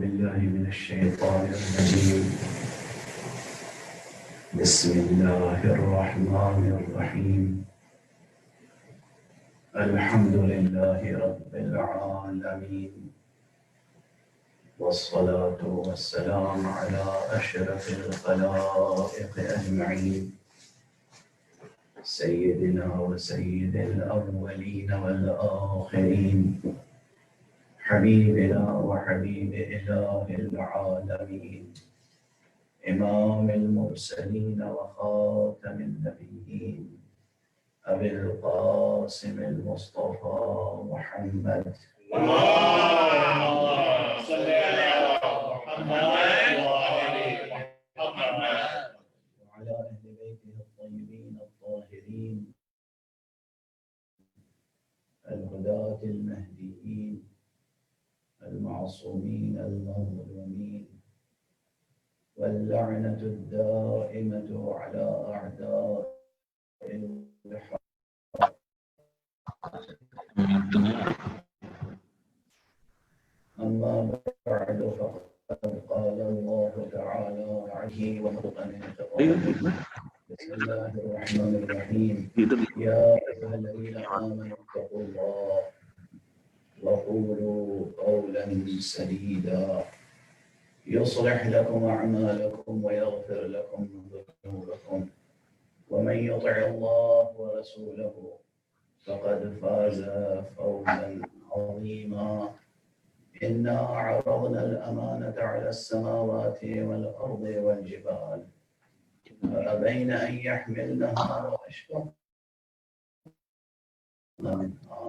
بالله من الشيطان الرجيم. بسم الله الرحمن الرحيم. الحمد لله رب العالمين، والصلاة والسلام على أشرف الخلائق أجمعين، سيدنا وسيد الأولين والآخرين، حبيبنا وحبيب إله العالمين، إمام المرسلين وخاتم النبيين، أبي القاسم المصطفى محمد. اللهم صل على محمد وعلى محمد وعلى أهل بيته الطيبين الطاهرين الهداة المهديين المعصومين المظلومين، واللعنة الدائمة على أعداء الحق. أما بعد، فقد قال الله تعالى عليه ومرقا من خطابه. بسم الله الرحمن الرحيم. يا أيها الذين آمنوا اتقوا الله وقولوا قولا سديدا يصلح لكم أعمالكم ويغفر لكم ذنوبكم، ومن يطع الله ورسوله فقد فاز فوزا عظيما. إنا عرضنا الأمانة على السماوات والأرض والجبال فأبين أن يحملنها وأشفقن منها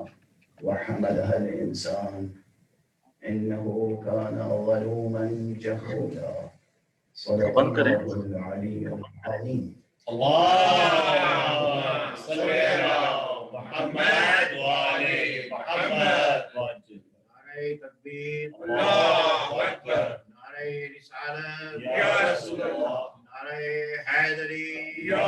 وحملها الإنسان إنه كان ظلوما جهولا. صدق الله العلي العظيم. اللهم صل على محمد وعلى محمد. نعرہ تکبیر، اللہ اکبر، نعرہ رسالت یا رسول اللہ، نعرہ حیدری یا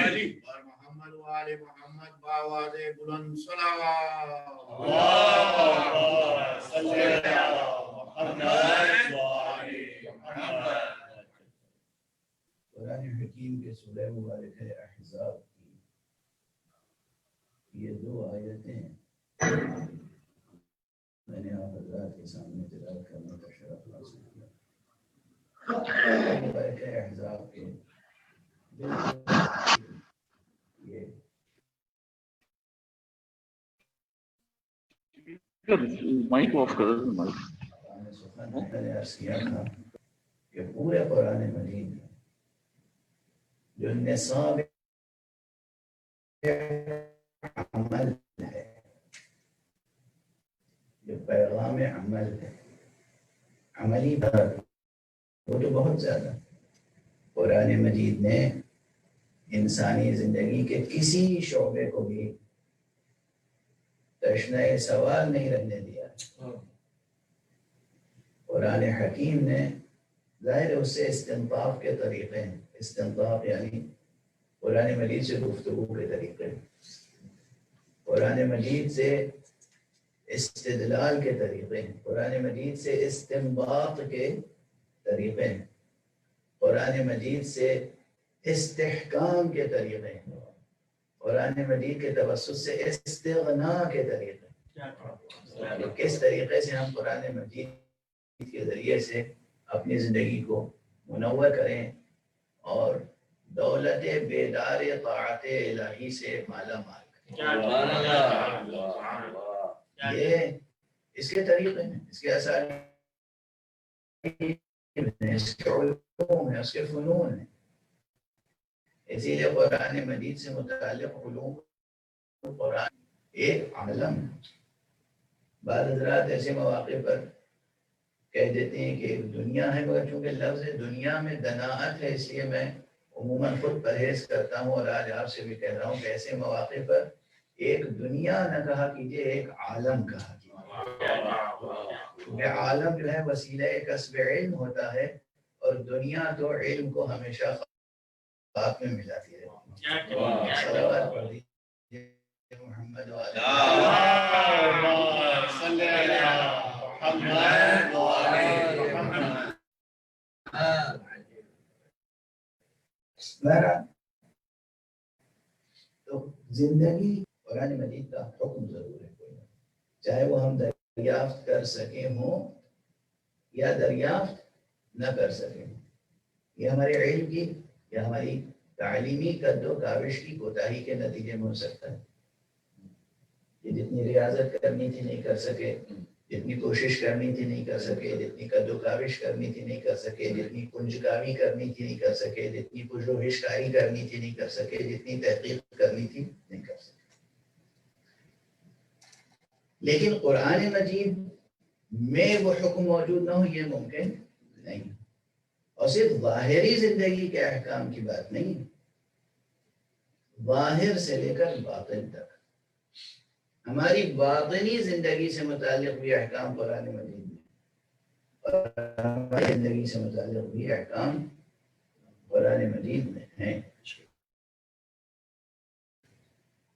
علی، اور محمد وآل محمد بآواز بلند صلوات. اللهم صل على محمد وعلى محمد. قرآن حکیم کے سورہ مبارکہ احزاب کی یہ دو آیتیں میں نے آپ حضرات کے سامنے تلاوت کرنے کا شرف حاصل کیا. مبارکہ احزاب کے یہ مائک آف کر میں نے عرض کیا تھا کہ پورے قرآن مجید میں جو نصاب عمل ہے، جو پیغام عمل ہے، عملی بات، وہ تو بہت زیادہ. قرآن مجید نے انسانی زندگی کے کسی شعبے کو بھی تشنہ سوال نہیں رہنے دیا. قرآن حکیم نے ظاہر اس سے استنطاق کے طریقے ہیں. استنطاق یعنی قرآن مجید سے گفتگو کے طریقے، قرآن مجید سے استدلال کے طریقے ہیں، قرآن مجید سے استنباط کے طریقے ہیں، قرآن مجید سے استحکام کے طریقے ہیں، قرآن مجید کے توسط سے استغنا کے طریقے ہیں. کہ کس طریقے سے ہم قرآن مجید کے ذریعے سے اپنی زندگی کو منور کریں اور دولت بیدار طاعت الہی سے مالا مال کریں. یہ اس کے طریقے ہیں، اس کے اسالیب ہیں، اس کے علوم ہیں، اس کے فنون ہیں. اسی لیے قرآن مجید سے متعلق علوم قرآن ایک عالم ہے. بعض حضرات ایسے مواقع پر کہہ دیتے ہیں کہ ایک دنیا ہے، مگر چونکہ لفظ دنیا میں دناعت ہے اس لیے میں عموماً خود پرہیز کرتا ہوں اور آج آپ سے بھی کہہ رہا ہوں کہ ایسے مواقع پر ایک دنیا نہ کہا کیجیے، ایک عالم کہا کیجیے. کیونکہ عالم جو ہے وسیلہ کسب علم ہوتا ہے اور دنیا تو علم کو ہمیشہ خواب میں ملاتی ہے. صلوات پڑھ دیجیے محمد اللهم صل على محمد وعلى بہرحال تو زندگی قرآن مجید کا حکم ضرور ہے کوئی، چاہے وہ ہم دریافت کر سکیں ہوں یا دریافت نہ کر سکیں، یہ ہمارے علم کی یا ہماری تعلیمی قد و کاوش کی کوتاہی کے نتیجے میں ہو سکتا ہے. یہ جتنی ریاضت کرنی تھی نہیں کر سکے، جتنی کوشش کرنی تھی نہیں کر سکے، جتنی قد و کاوش کرنی تھی نہیں کر سکے، جتنی کنجکاوی کرنی تھی نہیں کر سکے، جتنی پژوہش کاری کرنی تھی نہیں کر سکے، جتنی تحقیق کرنی تھی نہیں کر سکے. لیکن قرآن مجید میں وہ حکم موجود نہ ہو یہ ممکن نہیں. اور صرف ظاہری زندگی کے احکام کی بات نہیں، ظاہر سے لے کر باطن تک ہماری باطنی زندگی سے متعلق بھی احکام قرآن مجید میں، اور ہماری زندگی سے متعلق بھی احکام قرآن مجید میں ہیں.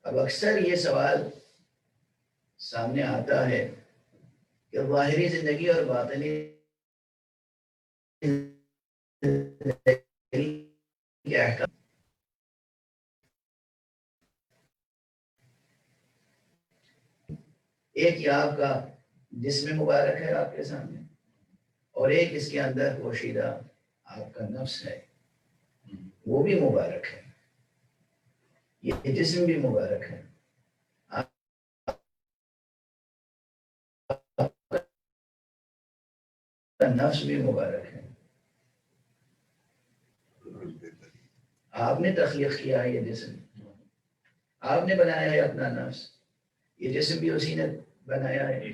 اب اکثر یہ سوال سامنے آتا ہے کہ ظاہری زندگی اور باطنی زندگی کے احکام ایک یہ آپ کا جسم مبارک ہے آپ کے سامنے، اور ایک اس کے اندر پوشیدہ آپ کا نفس ہے، وہ بھی مبارک ہے، یہ جسم بھی مبارک ہے، نفس بھی مبارک ہے. آپ نے تخلیق کیا ہے یہ جسم، آپ نے بنایا ہے اپنا نفس، یہ جسم بھی اسی نے بنایا ہے،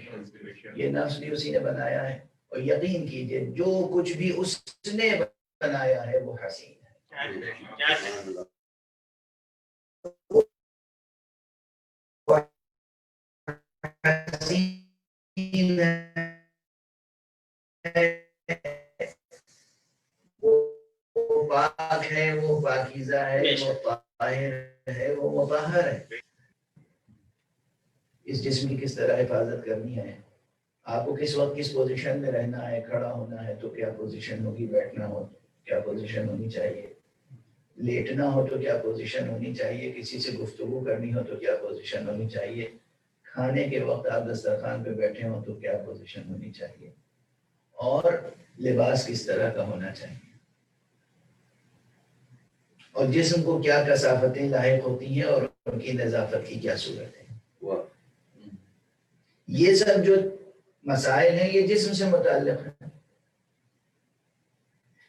یہ نفس بھی اسی نے بنایا ہے. اور یقین کیجئے جو کچھ بھی اس نے بنایا ہے وہ حسین ہے، حسین ہے، وہ پاک ہے، وہ پاکیزہ ہے، وہ طاہر ہے، وہ مطہر ہے. اس جسم کی کس طرح حفاظت کرنی ہے، آپ کو کس وقت کس پوزیشن میں رہنا ہے، کھڑا ہونا ہے تو کیا پوزیشن ہوگی، بیٹھنا ہو تو کیا پوزیشن ہونی چاہیے، لیٹنا ہو تو کیا پوزیشن ہونی چاہیے، کسی سے گفتگو کرنی ہو تو کیا پوزیشن ہونی چاہیے، کھانے کے وقت آپ دسترخوان پہ بیٹھے ہوں تو کیا پوزیشن ہونی چاہیے، اور لباس کس طرح کا ہونا چاہیے، اور جسم کو کیا کثافتیں لاحق ہوتی ہیں اور ان کی نظافت کی کیا صورت ہے. یہ سب جو مسائل ہیں یہ جسم سے متعلق ہیں،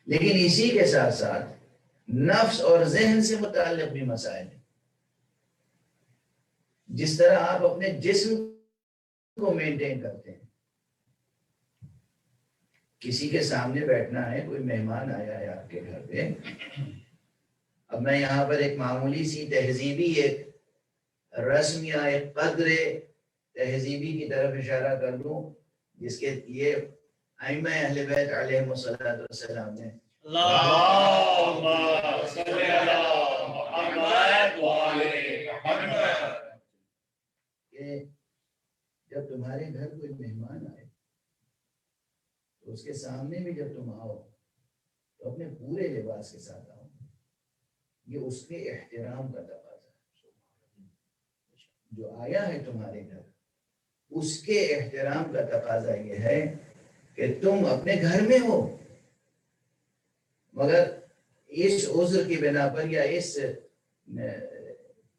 لیکن اسی کے ساتھ ساتھ نفس اور ذہن سے متعلق بھی مسائل ہیں. جس طرح آپ اپنے جسم کو مینٹین کرتے ہیں، کسی کے سامنے بیٹھنا ہے، کوئی مہمان آیا ہے آپ کے گھر پہ، اب میں یہاں پر ایک معمولی سی تہذیبی ایک رسم یا ایک قدر تہذیبی کی طرف اشارہ کر دوں جس کے یہ ائمہ اہل بیت علیہم السلام نے اللہم صلی علی محمد وآل محمد کہ جب تمہارے گھر کوئی مہمان آئے تو اس کے سامنے بھی جب تم آؤ تو اپنے پورے لباس کے ساتھ آؤ. یہ اس کے احترام کا تقاضا ہے، جو آیا ہے تمہارے گھر اس کے احترام کا تقاضا یہ ہے کہ تم اپنے گھر میں ہو، مگر اس عذر کی بنا پر یا اس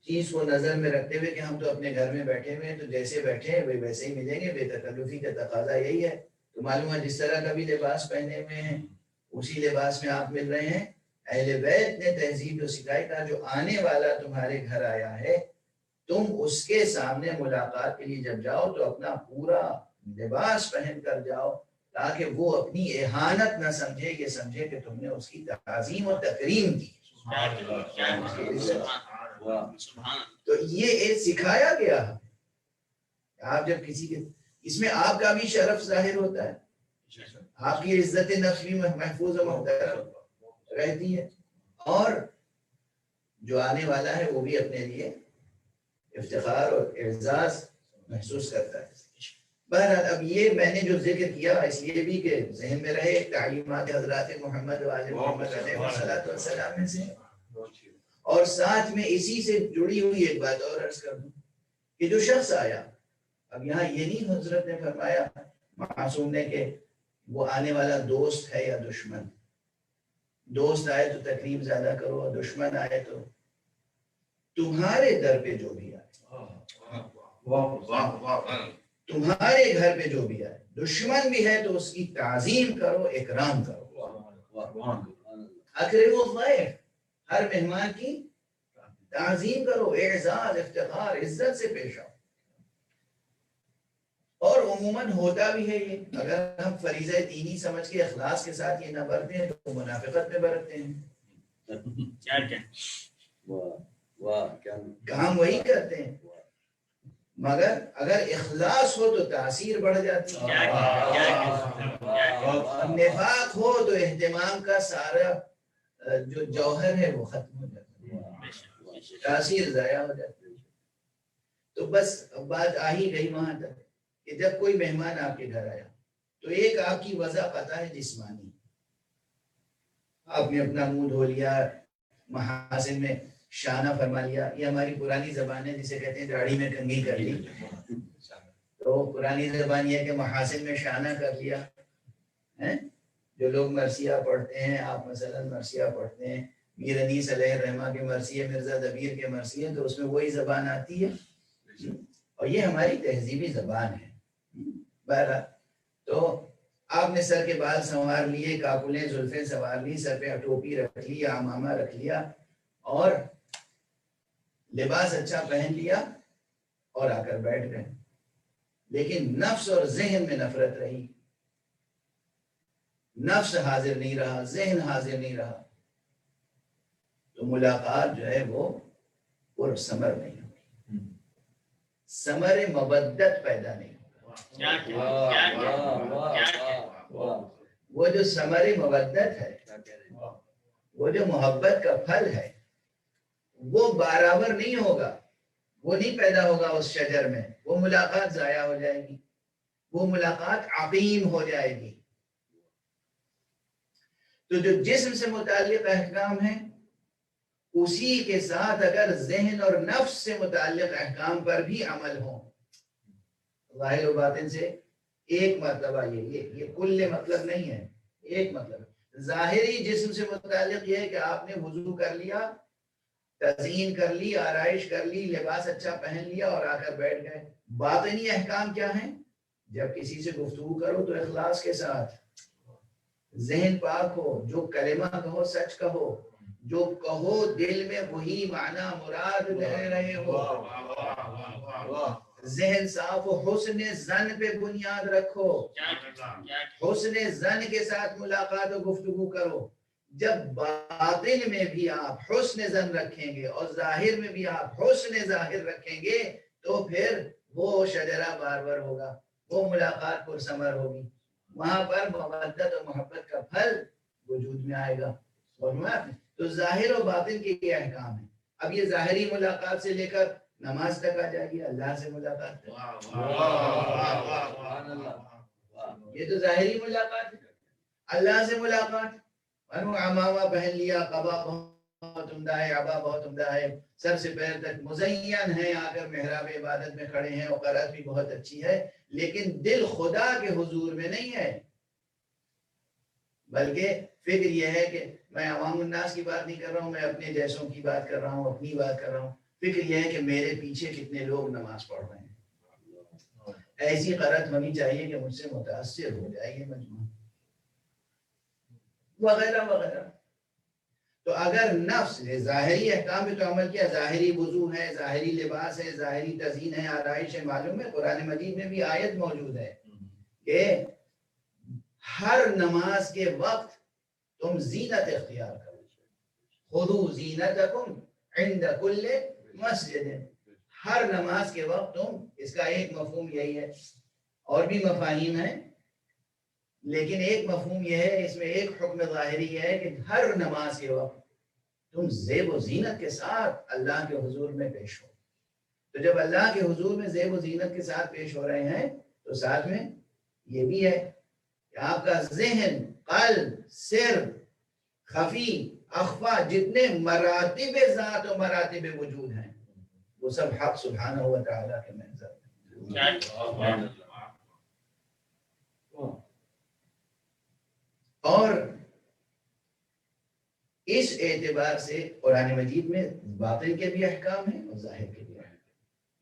چیز کو نظر میں رکھتے ہوئے کہ ہم تو اپنے گھر میں بیٹھے ہوئے ہیں تو جیسے بیٹھے ہیں ویسے ہی ملیں گے، بے تکلفی کا تقاضا یہی ہے. تو معلوم ہے جس طرح کا بھی لباس پہنے ہوئے ہیں اسی لباس میں آپ مل رہے ہیں. اہل بیت نے تہذیب جو سکھائی تھا جو آنے والا تمہارے گھر آیا ہے تم اس کے سامنے ملاقات کے لیے جب جاؤ تو اپنا پورا لباس پہن کر جاؤ تاکہ وہ اپنی اہانت نہ سمجھے، یہ سمجھے کہ تم نے اس کی تعظیم و تکریم کی. تو یہ سکھایا گیا ہے. آپ جب کسی کے اس میں آپ کا بھی شرف ظاہر ہوتا ہے، آپ کی عزت نفس بھی محفوظ و محترم رہتی ہے، اور جو آنے والا ہے وہ بھی اپنے لیے افتخار اور اعزاز محسوس کرتا ہے. بہرحال اب یہ میں نے جو ذکر کیا اس لیے بھی کہ ذہن میں رہے تعلیمات حضرات محمد وآل محمد علیہ الصلوۃ والسلام میں سے اور ساتھ میں اسی سے جڑی ہوئی ایک بات اور عرض کر دوں کہ جو شخص آیا، اب یہاں یہ نہیں حضرت نے فرمایا معصوم نے کہ وہ آنے والا دوست ہے یا دشمن، دوست آئے تو تکلیف زیادہ کرو اور دشمن آئے تو تمہارے در پہ جو بھی آئے، تمہارے گھر پہ جو بھی آئے، دشمن بھی ہے تو اس کی تعظیم کرو، اکرام کرو، اکرموا الضیف، ہر مہمان کی تعظیم کرو، اعزاز، افتخار، عزت سے پیش آؤ۔ اور عموماً ہوتا بھی ہے یہ، اگر ہم فریضہ دینی سمجھ کے اخلاص کے ساتھ یہ نہ برتے ہیں تو منافقت میں برتتے ہیں، کام وہی کرتے ہیں، مگر اگر اخلاص ہو تو تاثیر بڑھ جاتی ہے، نفاق ہو تو اہتمام کا سارا جو جوہر ہے وہ ختم ہو جاتا ہے، تاثیر ضائع ہو جاتی ہے۔ تو بس بات آ ہی گئی وہاں تک کہ جب کوئی مہمان آپ کے گھر آیا تو ایک آپ کی وضع پتہ ہے جسمانی، آپ نے اپنا منہ دھو لیا، محاسن میں شانہ فرما لیا، یہ ہماری پرانی زبان ہے جسے کہتے ہیں داڑھی میں کنگھی کر لی، تو پرانی زبان یہ ہے کہ محاسن میں شانہ کر لیا۔ جو لوگ مرثیہ پڑھتے ہیں، آپ مثلا مرثیہ پڑھتے ہیں، میر انیس علیہ الرحمہ کے مرثیے، مرزا دبیر کے مرثیے، تو اس میں وہی زبان آتی ہے اور یہ ہماری تہذیبی زبان ہے۔ بہرحال تو آپ نے سر کے بال سنوار لیے، کاکلیں زلفیں سنوار لی، سر پہ ٹوپی رکھ لی، عمامہ رکھ لیا اور لباس اچھا پہن لیا اور آ کر بیٹھ گئے، لیکن نفس اور ذہن میں نفرت رہی، نفس حاضر نہیں رہا، ذہن حاضر نہیں رہا، تو ملاقات جو ہے وہ پرثمر نہیں ہوگی، ثمر مودت پیدا نہیں ہوگا۔ وہ جو ثمر مودت ہے، وہ جو محبت کا پھل ہے، وہ برابر نہیں ہوگا، وہ نہیں پیدا ہوگا اس شجر میں، وہ ملاقات ضائع ہو جائے گی، وہ ملاقات عقیم ہو جائے گی۔ تو جو جسم سے متعلق احکام ہیں، اسی کے ساتھ اگر ذہن اور نفس سے متعلق احکام پر بھی عمل ہوں، ظاہر و باطن سے ایک مرتبہ، یہ کل مطلب نہیں ہے، ایک مطلب ظاہری جسم سے متعلق یہ ہے کہ آپ نے وضو کر لیا، تزئین کر لی، آرائش کر لی، لباس اچھا پہن لیا اور آ کر بیٹھ گئے۔ باطنی احکام کیا ہیں؟ جب کسی سے گفتگو کرو تو اخلاص کے ساتھ، ذہن پاک ہو، جو کلمہ کہو سچ کہو، جو کہو دل میں وہی معنی مراد لے رہے ہو، ذہن صاف ہو، حسن ظن پہ بنیاد رکھو، حسن ظن کے ساتھ ملاقات و گفتگو کرو۔ جب باطن میں بھی آپ حسن ظن رکھیں گے اور ظاہر میں بھی آپ حسن ظاہر رکھیں گے تو پھر وہ شجرہ بارور ہوگا، وہ ملاقات پرثمر ہوگی، وہاں پر مودت اور محبت کا پھل وجود میں آئے گا۔ تو ظاہر و باطن کے یہ احکام ہیں۔ اب یہ ظاہری ملاقات سے لے کر نماز تک آ جائے گی، اللہ سے ملاقات تک، یہ تو ظاہری ملاقات ہے، اللہ سے ملاقات۔ عمامہ پہن لیا، قبا بہت عمدہ ہے، عبا بہت عمدہ ہے، سر سے پیر تک مزین ہے، آ کر محراب عبادت میں کھڑے ہیں، اوقات بھی بہت اچھی ہے، لیکن دل خدا کے حضور میں نہیں ہے، بلکہ فکر یہ ہے کہ میں عوام الناس کی بات نہیں کر رہا ہوں، میں اپنے جیسوں کی بات کر رہا ہوں، اپنی بات کر رہا ہوں، فکر یہ ہے کہ میرے پیچھے کتنے لوگ نماز پڑھ رہے ہیں، ایسی قرت ہونی چاہیے کہ مجھ سے متاثر ہو جائے یہ مجموعہ وغیرہ وغیرہ۔ تو اگر نفس نے ظاہری احکام پہ تو عمل کیا، ظاہری وضو ہے، ظاہری لباس ہے، ظاہری تزئین ہے، آرائش ہے، معلوم ہے قرآن مجید میں بھی آیت موجود ہے کہ ہر نماز کے وقت تم زینت اختیار کرو، خذوا زینتکم عند کل مسجد، ہر نماز کے وقت تم، اس کا ایک مفہوم یہی ہے، اور بھی مفاہیم ہیں لیکن ایک مفہوم یہ ہے، اس میں ایک حکم ظاہری یہ ہے کہ ہر نماز کے وقت تم زیب و زینت کے ساتھ اللہ کے حضور میں پیش ہو۔ تو جب اللہ کے حضور میں زیب و زینت کے ساتھ پیش ہو رہے ہیں تو ساتھ میں یہ بھی ہے کہ آپ کا ذہن، قلب، سر، خفی اخفا جتنے مراتب ذات و مراتب وجود ہیں وہ سب حق سبحانہ و تعالیٰ کے منظر ہیں. اور اس اعتبار سے قرآن مجید میں باطن کے بھی احکام ہیں اور ظاہر کے بھی احکام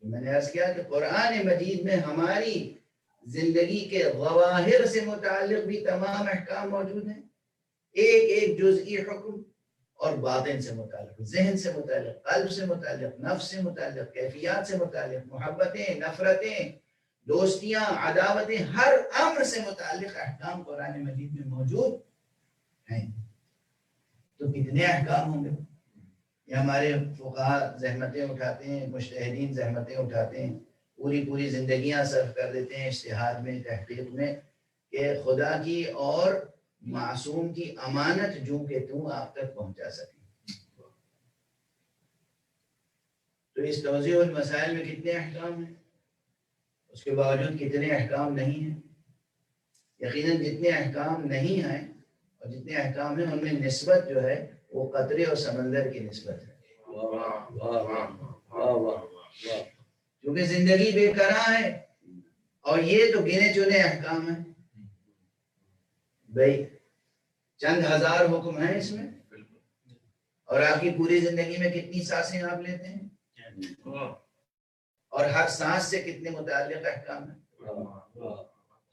ہیں. میں نے عرض کیا کہ قرآن مجید میں ہماری زندگی کے ظواہر سے متعلق بھی تمام احکام موجود ہیں, ایک ایک جزئی حکم, اور باطن سے متعلق, ذہن سے متعلق, قلب سے متعلق, نفس سے متعلق, کیفیات سے متعلق, محبتیں, نفرتیں, دوستیاں, عداوتیں, ہر امر سے متعلق احکام قرآن مجید میں موجود ہیں. تو کتنے احکام ہوں گے؟ یہ ہمارے فقہاء زحمتیں اٹھاتے ہیں, مجتہدین زحمتیں اٹھاتے ہیں, پوری زندگیاں صرف کر دیتے ہیں اجتہاد میں, تحقیق میں, کہ خدا کی اور معصوم کی امانت جو کہ تم آپ تک پہنچا سکیں. تو اس توضیح المسائل میں کتنے احکام ہیں, اس کے باوجود کتنے احکام نہیں ہیں. یقیناً جتنے احکام نہیں ہیں اور جتنے احکام ہیں ان میں نسبت جو ہے وہ قطرے اور سمندر کی نسبت ہے. کیونکہ زندگی بے قرار ہے اور یہ تو گنے چنے احکام ہیں. بھائی چند ہزار حکم ہیں اس میں, اور آپ کی پوری زندگی میں کتنی سانسیں آپ لیتے ہیں, اور ہر سانس سے کتنے متعلق احکام ہیں,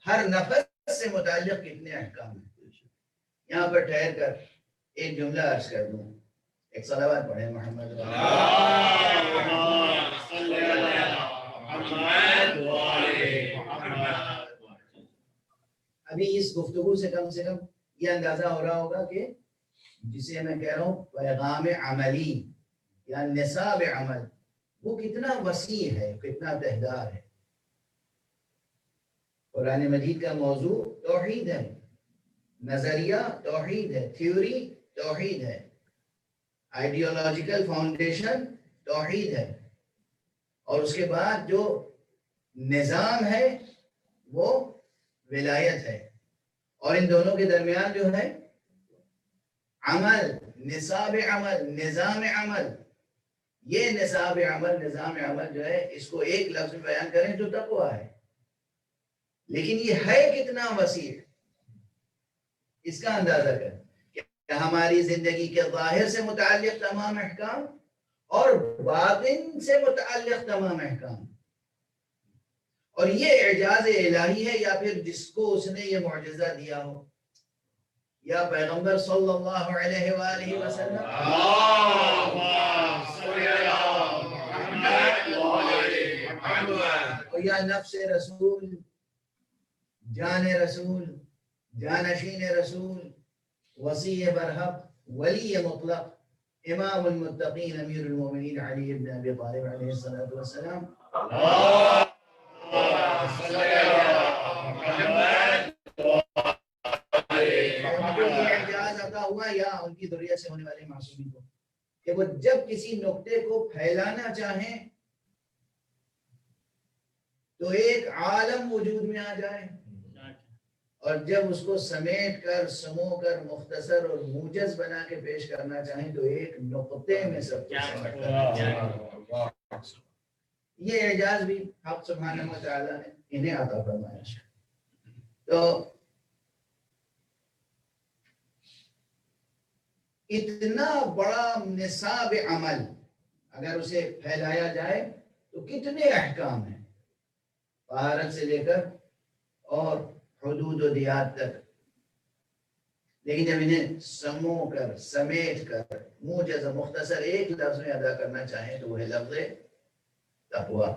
ہر نفس سے متعلق کتنے احکام ہیں. یہاں پر ٹھہر کر ایک جملہ عرض کر دوں, ایک صلوات پڑھیں محمد. ابھی اس گفتگو سے کم یہ اندازہ ہو رہا ہوگا کہ جسے میں کہہ رہا ہوں پیغام عملی یا نصاب عمل, وہ کتنا وسیع ہے, کتنا تہدار ہے. قرآن مجید کا موضوع توحید ہے, نظریہ توحید ہے, تھیوری توحید ہے, آئیڈیولوجیکل فاؤنڈیشن توحید ہے, اور اس کے بعد جو نظام ہے وہ ولایت ہے, اور ان دونوں کے درمیان جو ہے عمل, نصاب عمل, نظام عمل. یہ نصاب عمل, نظام عمل جو ہے اس کو ایک لفظ میں بیان کریں تو تقویٰ ہے, لیکن یہ ہے کتنا وسیع, اس کا اندازہ کریں کہ ہماری زندگی کے ظاہر سے متعلق تمام احکام اور باطن سے متعلق تمام احکام. اور یہ اعجاز الہی ہے, یا پھر جس کو اس نے یہ معجزہ دیا ہو, یا پیغمبر صلی اللہ علیہ وآلہ وسلم, یا نفس رسول, جان رسول, جانشین رسول, وصی برحق, ولی مطلق, امام المتقین امیر المومنین علی بن ابی طالب علیہ السلام. ہوا یا ان کی ذریعہ سے ہونے والے معصومین کو, کہ وہ جب کسی نقطے کو پھیلانا چاہیں تو ایک عالم وجود میں آ جائے, اور جب اس کو سمیٹ کر, سمو کر, مختصر اور موجز بنا کے پیش کرنا چاہیں تو ایک نقطے میں سب کچھ سمٹ کر. یہ اعجاز بھی حق سبحانہ و تعالیٰ نے انہیں عطا فرمایا. تو اتنا بڑا نصاب عمل اگر اسے پھیلایا جائے تو کتنے احکام ہیں, طہارت سے لے کر اور حدود و دیات تک. لیکن جب انہیں سمو کر, سمیٹ کر, موجز مختصر ایک لفظ میں ادا کرنا چاہیں تو وہ ہے لفظ تقویٰ.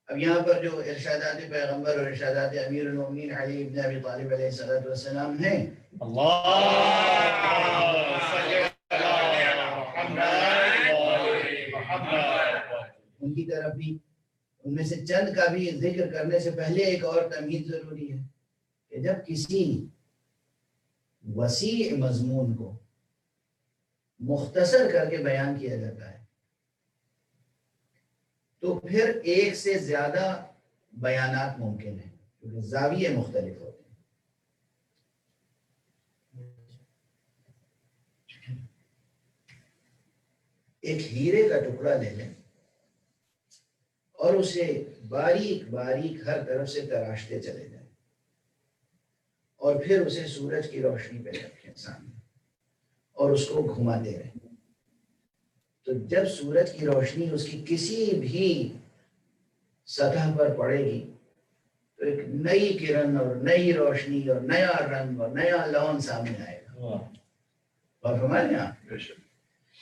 اب یہاں پر جو ارشادات پیغمبر اور ارشادات امیر المومنین علی بن ابی طالب علیہ السلام ہیں, ان کی طرف بھی, ان میں سے چند کا بھی ذکر کرنے سے پہلے ایک اور تمہید ضروری ہے کہ جب کسی وسیع مضمون کو مختصر کر کے بیان کیا جاتا ہے تو پھر ایک سے زیادہ بیانات ممکن ہیں, کیونکہ زاویے مختلف ہوتے ہیں. ایک ہیرے کا ٹکڑا لے لیں اور اسے باریک باریک ہر طرف سے تراشتے چلے جائیں اور پھر اسے سورج کی روشنی پہ رکھیں سامنے اور اس کو گھماتے رہیں. تو جب سورج کی روشنی اس کی کسی بھی سطح پر پڑے گی تو ایک نئی کرن اور نئی روشنی اور نیا رنگ اور نیا لون سامنے آئے گا. اور فرمائیں آپ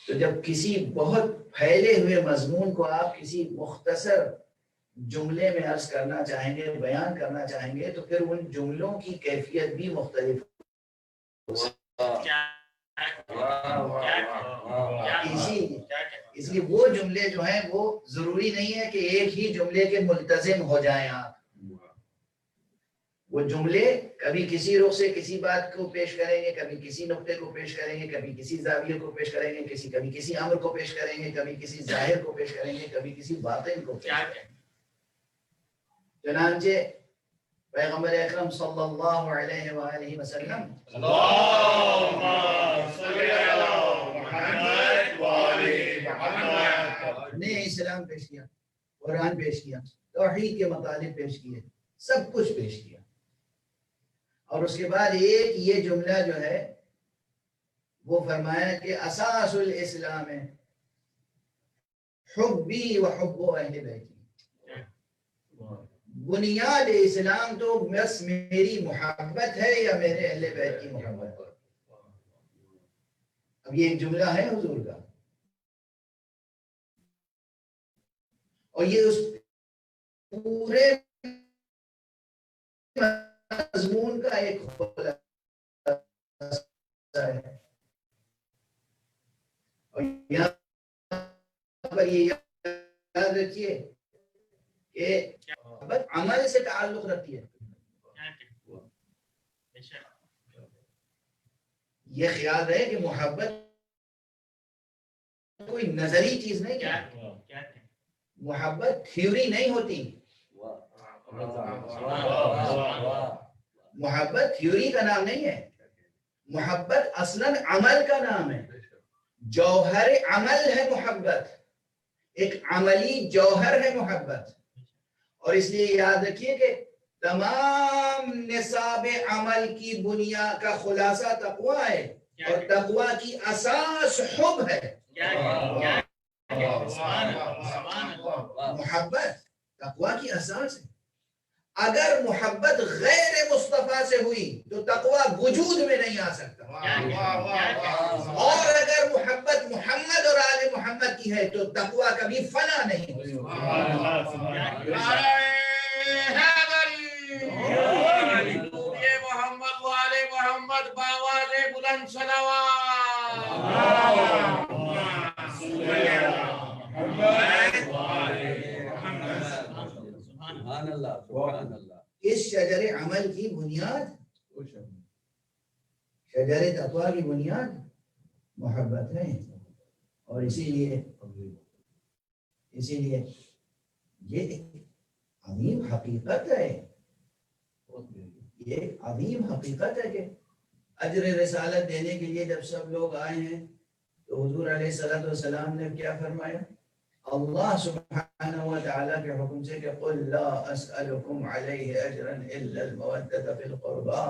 تو جب کسی بہت پھیلے ہوئے مضمون کو آپ کسی مختصر جملے میں عرض کرنا چاہیں گے، بیان کرنا چاہیں گے، تو پھر ان جملوں کی کیفیت بھی مختلف اس لیے وہ جملے جو ہیں وہ ضروری نہیں ہے کہ ایک ہی جملے کے ملتزم ہو جائیں آپ. وہ جملے کبھی کسی رخ سے کسی بات کو پیش کریں گے، کبھی کسی نقطے کو پیش کریں گے، کبھی کسی زاویے کو پیش کریں گے، کبھی کسی امر کو پیش کریں گے، کبھی کسی ظاہر کو پیش کریں گے، کبھی کسی باطن کو پیش کریں گے. چنانچہ پیغمبر اکرم صلی اللہ علیہ وآلہ وسلم اللهم صل على محمد وعلى محمد نے اسلام پیش کیا، قرآن پیش کیا، توحید کے مطالب پیش کیے، سب کچھ پیش کیا. اور اس کے بعد ایک یہ جملہ جو ہے وہ فرمایا کہ اساس الاسلام ہے حبی و حب اہل بیتی. بنیاد اسلام تو بس میری محبت ہے یا میرے اہل بیت کی محبت. اب یہ ایک جملہ ہے حضور کا اور یہ اس پورے مضمون کا ایک خلاصہ ہے. اور یہاں پر یہ یاد رکھیے کہ محبت عمل سے تعلق رکھتی ہے. یہ خیال رہے کہ محبت کوئی نظری چیز نہیں ہے، محبت تھیوری نہیں ہوتی. محبت تھیوری کا نام نہیں ہے، محبت اصلاً عمل کا نام ہے. جوہر عمل ہے محبت، ایک عملی جوہر ہے محبت. اور اس لیے یاد رکھیے کہ تمام نصاب عمل کی بنیاد کا خلاصہ تقوی ہے اور تقوی کی اساس حب ہے. محبت تقوی کی اساس ہے. اگر محبت غیر مصطفیٰ سے ہوئی تو تقوی وجود میں نہیں آ سکتا. اور اگر محبت محمد اور آل محمد کی ہے تو تقوی کبھی فنا نہیں ہوئی. محمد وآل محمد باواز بلند صلوات. اس شجر عمل کی بنیاد، شجر تقوی کی بنیاد محبت ہے. اور اسی لیے یہ عظیم حقیقت ہے، یہ عظیم حقیقت ہے کہ اجر رسالت دینے کے لیے جب سب لوگ آئے ہیں تو حضور علیہ السلام نے کیا فرمایا؟ اللہ سبحانہ و تعالیٰ کے حکم سے کہ قل لا اسألکم علیہ اجرا الا المودۃ فی القربى،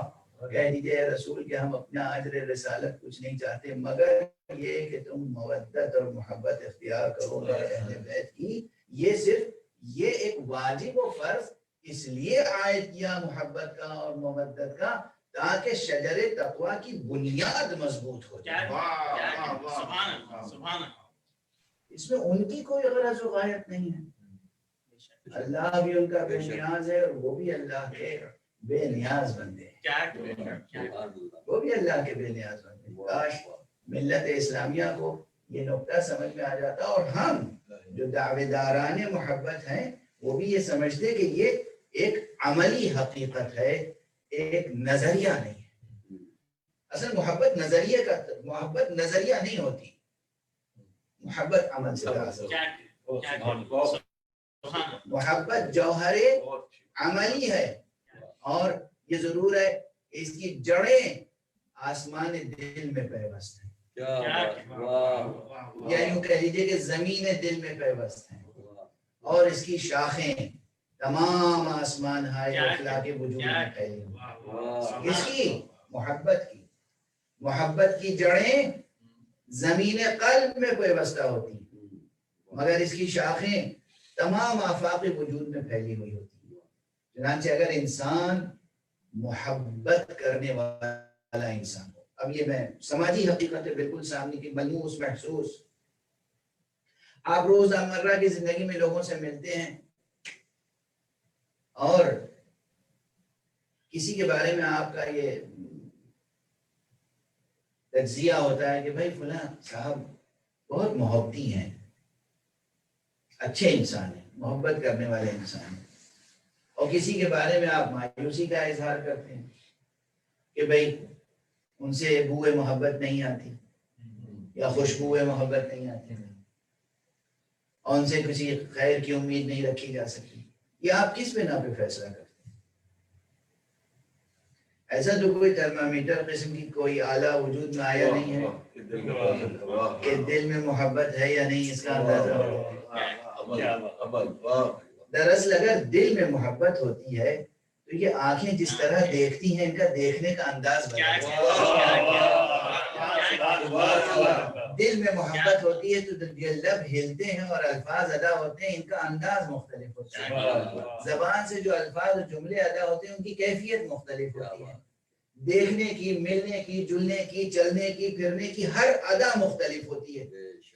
کہہ دیجئے اے رسول کہ ہم اپنا اجر رسالت کچھ نہیں چاہتے مگر یہ کہ تم مودت اور محبت اختیار کرو میرے اہل بیت کی. یہ صرف یہ ایک واجب و فرض اس لیے عائد کیا محبت کا اور مودت کا تاکہ شجر تقوی کی بنیاد مضبوط ہو جائے. اس میں ان کی کوئی غرض و غایت نہیں ہے. اللہ بھی ان کا بے نیاز ہے اور وہ بھی اللہ کے بے نیاز بندے ہیں. وہ بھی اللہ کے بے نیاز بندے ہیں. کاش ملت اسلامیہ کو یہ نقطہ سمجھ میں آ جاتا اور ہم جو دعوے داران محبت ہیں وہ بھی یہ سمجھتے کہ یہ ایک عملی حقیقت ہے، ایک نظریہ نہیں ہے. اصل محبت نظریہ نہیں ہوتی، محبت عمل سے حاصل ہوتی. محبت جوہر عملی ہے اور یہ ضرور ہے کہ اس کی جڑیں آسمان دل میں پیوست ہیں. یا یوں کہہ لیجیے کہ زمینیں دل میں پیوست ہیں اور اس کی شاخیں تمام آسمان ہائے اخلاق وجود میں پھیلی ہوئی. اس کی محبت کی جڑیں زمین قلب میں پیوستہ ہوتی ہیں مگر اس کی شاخیں تمام آفاق وجود میں پھیلی ہوئی ہوتی ہیں. چنانچہ اگر انسان محبت کرنے والا انسان ہو، اب یہ میں سماجی حقیقت بالکل سامنے کی ملموس محسوس، آپ روزمرہ کی زندگی میں لوگوں سے ملتے ہیں اور کسی کے بارے میں آپ کا یہ تجزیہ ہوتا ہے کہ بھائی فلاں صاحب بہت محبتی ہیں، اچھے انسان ہیں، محبت کرنے والے انسان ہیں، اور کسی کے بارے میں آپ مایوسی کا اظہار کرتے ہیں کہ بھائی ان سے بوئے محبت نہیں آتی یا خوشبو محبت نہیں آتی اور ان سے کسی خیر کی امید نہیں رکھی جا سکتی. یہ آپ کس بنا پہ فیصلہ کرتے ہیں؟ ایسا تو کوئی تھرمامیٹر قسم کی کوئی آلہ وجود میں آیا نہیں ہے کہ دل میں محبت ہے یا نہیں اس کا اندازہ ہو. دراصل اگر دل میں محبت ہوتی ہے تو یہ آنکھیں جس طرح دیکھتی ہیں ان کا دیکھنے کا انداز بدل جاتا ہے. دل میں محبت ہوتی ہے تو یہ لب ہلتے ہیں اور الفاظ ادا ہوتے ہیں، ان کا انداز مختلف ہوتا ہے. زبان سے جو الفاظ اور جملے ادا ہوتے ہیں ان کی کیفیت مختلف ہوتی ہے. دیکھنے کی، ملنے کی، جلنے کی، چلنے کی، پھرنے کی ہر ادا مختلف ہوتی ہے.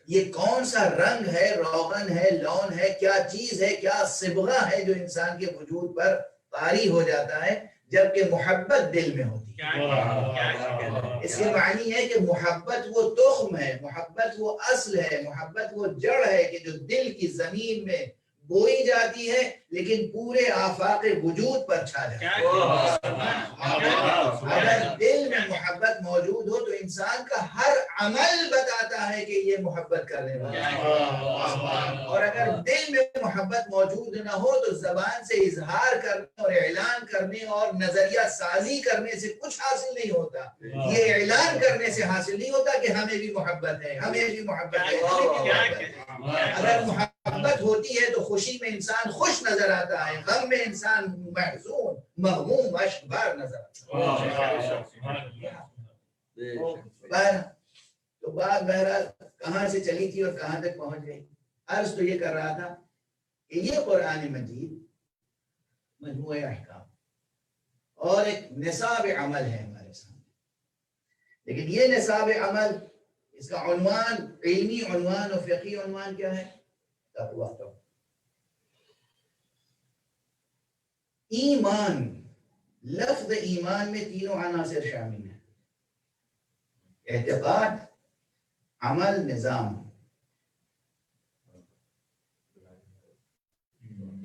یہ کون سا رنگ ہے، روغن ہے، لون ہے، کیا چیز ہے، کیا صبغہ ہے جو انسان کے وجود پر طاری ہو جاتا ہے جبکہ محبت دل میں ہوتی ہے. اس کے معنی ہے کہ محبت وہ تخم ہے، محبت وہ اصل ہے، محبت وہ جڑ ہے کہ جو دل کی زمین میں بوئی جاتی ہے لیکن پورے آفاق وجود پر چھا جاتی ہے. اگر دل میں محبت موجود ہو تو انسان کا ہر عمل بتاتا ہے کہ یہ محبت کرنے والا ہے، اور اگر دل میں محبت موجود نہ ہو تو زبان سے اظہار کرنے اور اعلان کرنے اور نظریہ سازی کرنے سے کچھ حاصل نہیں ہوتا. یہ اعلان کرنے سے حاصل نہیں ہوتا کہ ہمیں بھی محبت ہے، ہمیں بھی محبت ہے، ہمیں بھی محبت ہے. اگر محبت ہوتی ہے تو خوشی میں انسان خوش نظر آتا ہے، غم میں انسان محزون، مغموم، اشک بار نظر آتا ہے. تو بات بہرحال کہاں سے چلی تھی اور کہاں تک پہنچ گئی؟ عرض تو یہ کر رہا تھا کہ یہ قرآن مجید مجموعہ احکام اور ایک نصاب عمل ہے ہمارے سامنے، لیکن یہ نصاب عمل، اس کا عنوان، علمی عنوان اور فقہی عنوان کیا ہے؟ تقویٰ. ایمان، لفظ ایمان میں تینوں عناصر شامل ہیں: اعتقاد، عمل، نظام.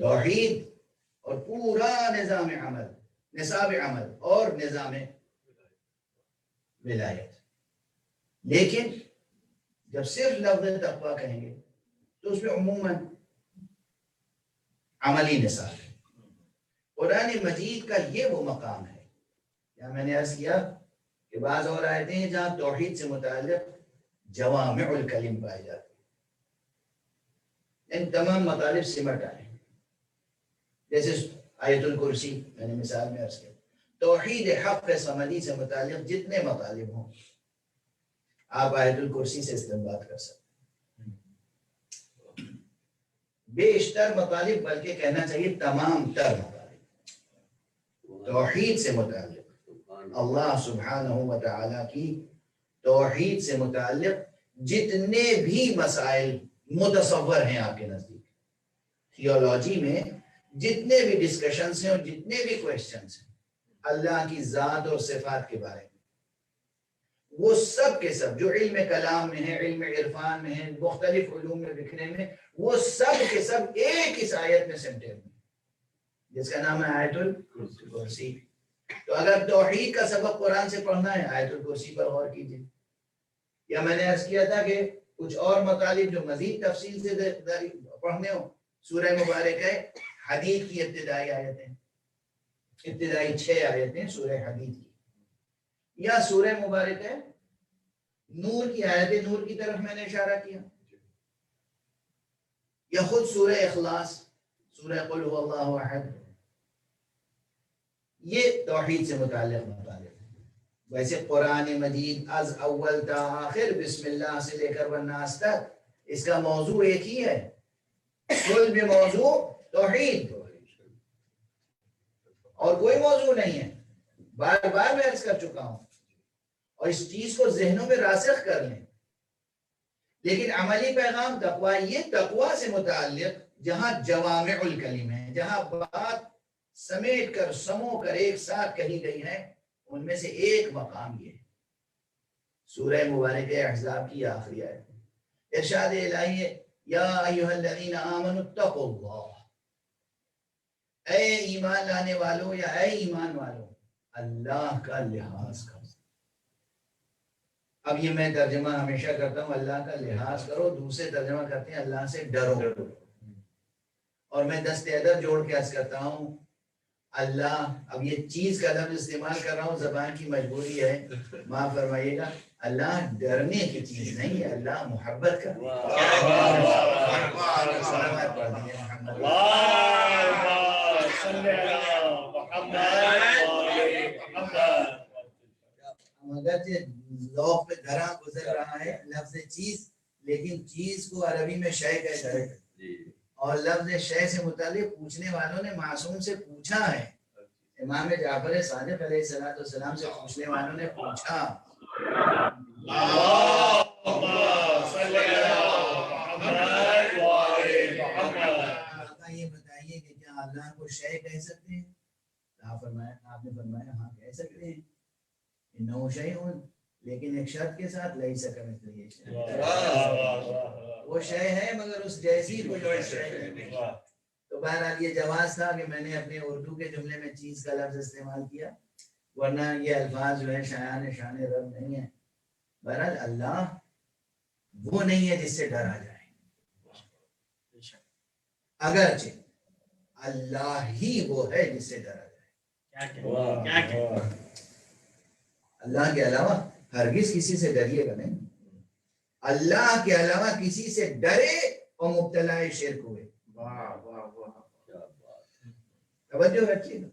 توحید اور پورا نظام عمل، نصاب عمل اور نظام ولایت. لیکن جب صرف لفظ تقویٰ کہیں گے تو اس میں عموماً عملی نصاب ہے. قرآن مجید کا یہ وہ مقام ہے، یا میں نے عرض کیا کہ بعض اور آیتیں ہیں جہاں توحید سے متعلق جوامع الکلم پائے جاتے ہیں، ان تمام مطالب سمٹ آئے ہیں. جیسے آیت الکرسی میں نے مثال میں عرض کیا. توحید حق صمدی سے متعلق جتنے مطالب ہوں آپ آیت الکرسی سے استنباط کر سکتے ہیں. بیشتر مطالب، بلکہ کہنا چاہیے تمام تر مطالب توحید سے متعلق، اللہ سبحانہ و تعالیٰ کی توحید سے متعلق جتنے بھی مسائل متصور ہیں آپ کے نزدیک، تھیولوجی میں جتنے بھی ڈسکشنز ہیں اور جتنے بھی کویسچنز ہیں اللہ کی ذات اور صفات کے بارے میں، وہ سب کے سب جو علم کلام میں ہیں، علم عرفان میں ہیں، مختلف علوم میں بکھرے میں، وہ سب کے سب ایک اس آیت میں سمٹے ہوئے، جس کا نام ہے آیت الکرسی. تو اگر توحید کا سبق قرآن سے پڑھنا ہے آیت الکرسی پر غور کیجیے. یا میں نے عرض کیا تھا کہ کچھ اور مطالب جو مزید تفصیل سے پڑھنے ہو، سورہ مبارک ہے حدید کی ابتدائی آیتیں، ابتدائی 6 آیتیں سورہ حدید کی، یا سورہ مبارک ہے نور کی آیت نور کی طرف میں نے اشارہ کیا، یا خود سورہ اخلاص، سورہ قل هو اللہ احد، یہ توحید سے متعلق مطالب ہے۔ ویسے قرآن مجید از اول تا آخر بسم اللہ سے لے کر والناس تک اس کا موضوع ایک ہی ہے، کل بھی موضوع توحید، اور کوئی موضوع نہیں ہے۔ بار بار میں عرض کر چکا ہوں، اور اس چیز کو ذہنوں میں راسخ کر لیں۔ لیکن عملی پیغام تقوی، یہ تقوی سے متعلق جہاں جوامع الکلم ہے، جہاں بات سمیٹ کر سمو کر ایک ساتھ کہی گئی ہے، ان میں سے ایک مقام یہ ہے۔ سورہ مبارکہ احزاب کی آخری آیت ارشاد الہی ہے، یا ایھا الذین آمنوا اتقوا اللہ، اے ایمان لانے والوں یا اے ایمان والوں، اللہ کا لحاظ کرو۔ اب یہ میں ترجمہ ہمیشہ کرتا ہوں، اللہ کا لحاظ کرو، دوسرے ترجمہ کرتے ہیں اللہ سے ڈرو، اور میں دست ادب جوڑ کے عرض کرتا ہوں اللہ، اب یہ چیز کا لفظ استعمال کر رہا ہوں، زبان کی مجبوری ہے، معاف فرمائیے گا، اللہ ڈرنے کی چیز نہیں ہے، اللہ محبت کا۔ اگرچہ ذوق پہ دھرا گزر رہا ہے لفظ چیز، لیکن چیز کو عربی میں شے کہتے ہیں، اور لفظ شے سے متعلق پوچھنے والوں نے معصوم سے پوچھا ہے، امام جعفر صادق علیہ السلام سے پوچھنے والوں نے پوچھا، یہ بتائیے کہ کیا اللہ کو شے کہہ سکتے ہیں؟ آپ نے فرمایا ہاں کہہ سکتے ہیں، انہو شیء، لیکن ایک شرط کے ساتھ لیس کمثلہ شیء، وہ شے ہے مگر اس جیسی کوئی شے نہیں۔ تو بہرحال یہ جواز تھا کہ میں نے اپنے اردو کے جملے میں چیز کا لفظ استعمال کیا، ورنہ یہ الفاظ جو ہے شایان شان رب نہیں ہے۔ بہرحال اللہ وہ نہیں ہے جس سے ڈرا جائے، اگرچہ اللہ ہی وہ ہے جس سے ڈرا جائے۔ اللہ کے علاوہ ہرگز کسی سے ڈریے گا نہیں، اللہ کے علاوہ کسی سے ڈرے اور مبتلا شرک ہوئے۔ توجہ رکھیے گا،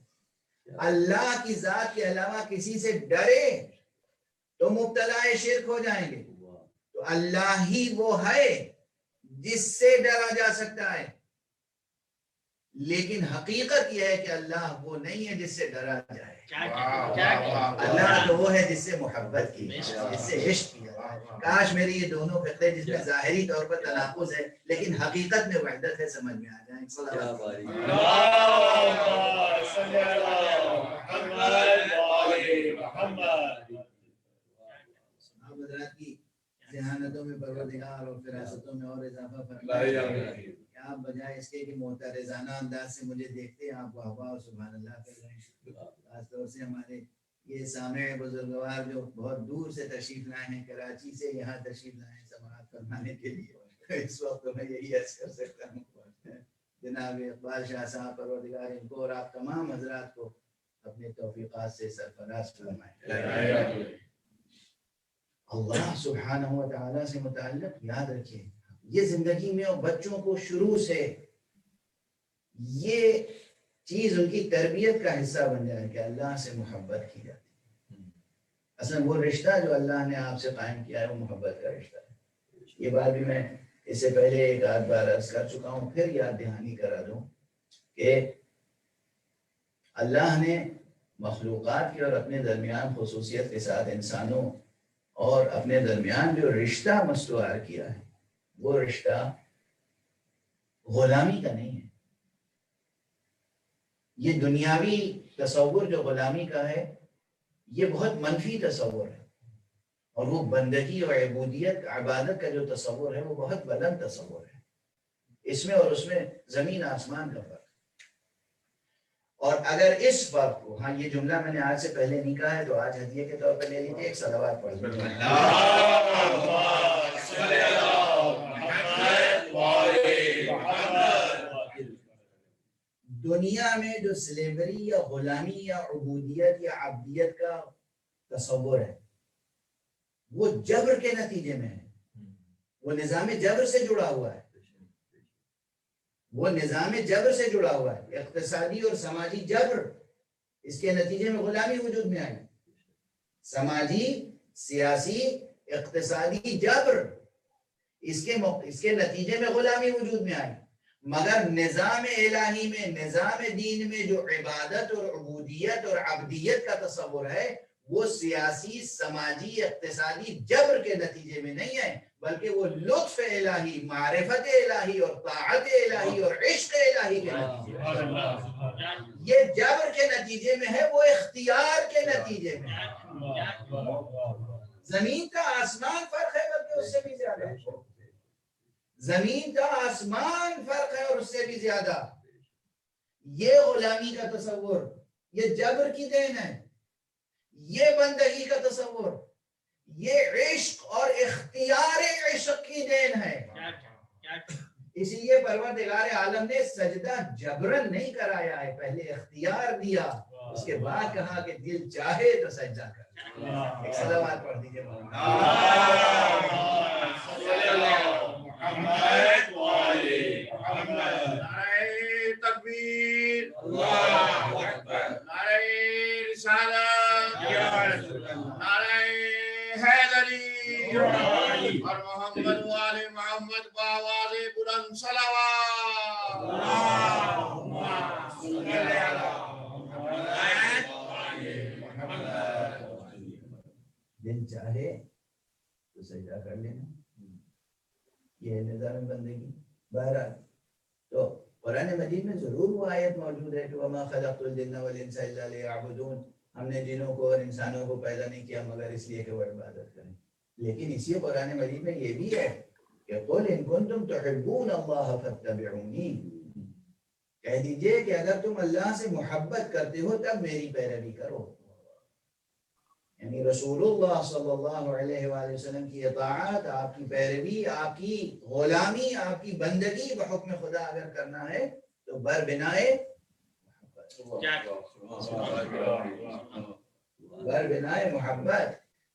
اللہ کی ذات کے علاوہ کسی سے ڈرے تو مبتلا شرک ہو جائیں گے۔ تو اللہ ہی وہ ہے جس سے ڈرا جا سکتا ہے، لیکن حقیقت یہ ہے کہ اللہ وہ نہیں ہے جس سے ڈرا جائے۔ اللہ تو وہ ہے جس سے محبت کی جائے، جس سے عشق کیا جائے۔ کاش میری یہ دونوں فقرے جس میں ظاہری طور پر تناقض ہے لیکن حقیقت میں وحدت ہے سمجھ میں آ جائیں۔ آپ حضرات کی ذہانتوں میں پروردگار اور فراستوں میں اور اضافہ فرمائے۔ آپ بجائے اس کے کہ معترضانہ انداز سے مجھے دیکھتے ہیں، آپ واہ واہ سبحان اللہ کر رہے ہیں۔ خاص طور سے ہمارے یہ سامع بزرگوار جو بہت دور سے تشریف لائے ہیں، کراچی سے یہاں تشریف لائے ہیں سماعت فرمانے کے لیے، اس وقت میں یہی عرض کر سکتا ہوں جناب اقبال شاہ صاحب پروردگار ان کو اور آپ تمام حضرات کو اپنے توفیقات سے سرفراز فرمائے۔ اللہ سبحانہ و تعالیٰ سے متعلق یاد رکھیے، یہ زندگی میں اور بچوں کو شروع سے یہ چیز ان کی تربیت کا حصہ بن جائے کہ اللہ سے محبت کی جاتی ہے۔ اصلا وہ رشتہ جو اللہ نے آپ سے قائم کیا ہے وہ محبت کا رشتہ ہے۔ یہ بات بھی میں اس سے پہلے ایک آدھ بار عرض کر چکا ہوں، پھر یاد دہانی کرا دوں کہ اللہ نے مخلوقات کی اور اپنے درمیان خصوصیت کے ساتھ انسانوں اور اپنے درمیان جو رشتہ مستوار کیا ہے وہ رشتہ غلامی کا نہیں ہے۔ یہ دنیاوی تصور جو غلامی کا ہے یہ بہت منفی تصور ہے، اور وہ بندگی اور عبودیت عبادت کا جو تصور ہے وہ بہت بلند تصور ہے۔ اس میں اور اس میں زمین آسمان کا فرق ہے۔ اور اگر اس فرق کو، ہاں یہ جملہ میں نے آج سے پہلے نہیں کہا ہے تو آج ہدیے کے طور پر لے لیجیے، ایک صلوات پڑھ لیجیے۔ دنیا میں جو سلیوری یا غلامی یا عبودیت یا عبدیت کا تصور ہے وہ جبر کے نتیجے میں ہے، وہ نظام جبر سے جڑا ہوا ہے، وہ نظام جبر سے جڑا ہوا ہے، اقتصادی اور سماجی جبر، اس کے نتیجے میں غلامی وجود میں آئی، سماجی سیاسی اقتصادی جبر، اس کے نتیجے میں غلامی وجود میں آئی۔ مگر نظام الہی میں، نظام دین میں جو عبادت اور عبودیت اور عبدیت کا تصور ہے وہ سیاسی سماجی اقتصادی جبر کے نتیجے میں نہیں ہے، بلکہ وہ لطف الہی، معرفت الہی اور طاعت الہی اور عشق الہی کے نتیجے میں، یہ جبر کے نتیجے میں ہے، وہ اختیار کے نتیجے میں ہے۔ زمین کا آسمان فرق ہے، بلکہ اس سے بھی زیادہ، زمین کا آسمان فرق ہے اور اس سے بھی زیادہ۔ یہ غلامی کا تصور، یہ جبر کی دین ہے، یہ بندگی کا تصور، یہ عشق اور اختیار عشق کی دین ہے۔ اسی لیے پروردگار عالم نے سجدہ جبرن نہیں کرایا ہے، پہلے اختیار دیا، اس کے بعد کہا کہ دل چاہے تو سجدہ کر۔ ایک صلوات پڑھ دیجئے نعرہ تکبیر، نعرہ رسالت، نعرہ حیدری اور محمد وآل محمد بآواز بلند صلوات۔ دل چاہے تو سجدہ کر لینا، یہ ہے نظام بندگی۔ بہرحال تو قرآن مجید میں ضرور وہ آیت موجود ہے کہ وَمَا خَلَقْتُ الْجِنَّ وَالْإِنسَ إِلَّا لِيَعْبُدُونَ، ہم نے جنوں کو اور انسانوں کو پیدا نہیں کیا مگر اس لیے کہ وہ عبادت کریں۔ لیکن اسی قرآن مجید میں یہ بھی ہے کہ قُلْ إِن كُنتُمْ تُحِبُّونَ اللَّهَ فَاتَّبِعُونِي، کہہ دیجئے کہ اگر تم اللہ سے محبت کرتے ہو تب میری پیروی کرو، یعنی رسول اللہ صلی اللہ علیہ وآلہ وسلم کی اطاعت، آپ کی پیروی، آپ کی غلامی، آپ کی بندگی بحکم خدا اگر کرنا ہے تو بر بنائے بر بنائے محبت۔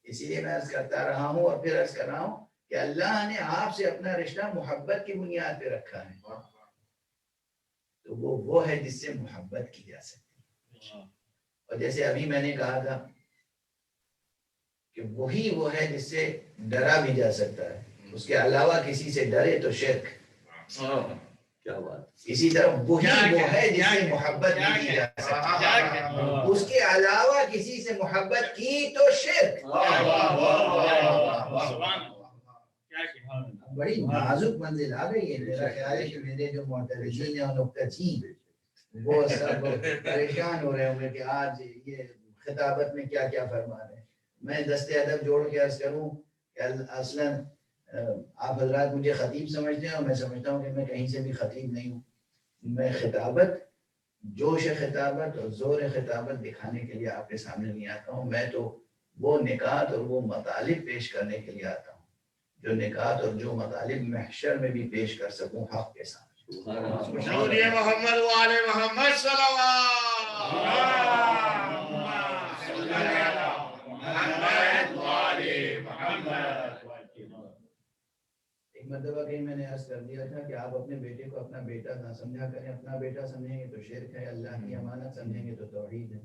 اسی لیے میں عرض کرتا رہا ہوں اور پھر عرض کر رہا ہوں کہ اللہ نے آپ سے اپنا رشتہ محبت کی بنیاد پہ رکھا ہے، تو وہ ہے جس سے محبت کی جا سکتی ہے۔ اور جیسے ابھی میں نے کہا تھا کہ وہی وہ ہے جس سے ڈرا بھی جا سکتا ہے، اس کے علاوہ کسی سے ڈرے تو شرک۔ کیا بات، اسی طرح وہی وہ ہے جس سے محبت بھی کی جا سکتی ہے، اس کے علاوہ کسی سے محبت کی تو شرک۔ بڑی نازک منزل آ گئی ہے، میرا خیال ہے کہ میرے جو معترضین ہیں اور نکتچین وہ سب پریشان ہو رہے ہوں گے کہ آج یہ خطابت میں کیا کیا فرما رہے ہیں۔ میں دست ادب جوڑ کے عرض کروں کہ اصلاً آپ حضرات مجھے خطیب سمجھتے ہیں اور میں سمجھتا ہوں کہ میں کہیں سے بھی خطیب نہیں ہوں۔ میں خطابت، جوش خطابت اور زور خطابت دکھانے کے لیے آپ کے سامنے نہیں آتا ہوں، میں تو وہ نکات اور وہ مطالب پیش کرنے کے لیے آتا ہوں جو نکات اور جو مطالب محشر میں بھی پیش کر سکوں حق کے سامنے۔ نور محمد وآل محمد صلوات۔ ایک مرتبہ کہیں میں نے عرض کر دیا تھا کہ آپ اپنے بیٹے کو اپنا بیٹا نہ سمجھا کریں، اپنا بیٹا سمجھیں گے تو شرک ہے، اللہ کی امانت سمجھیں گے تو توحید ہے۔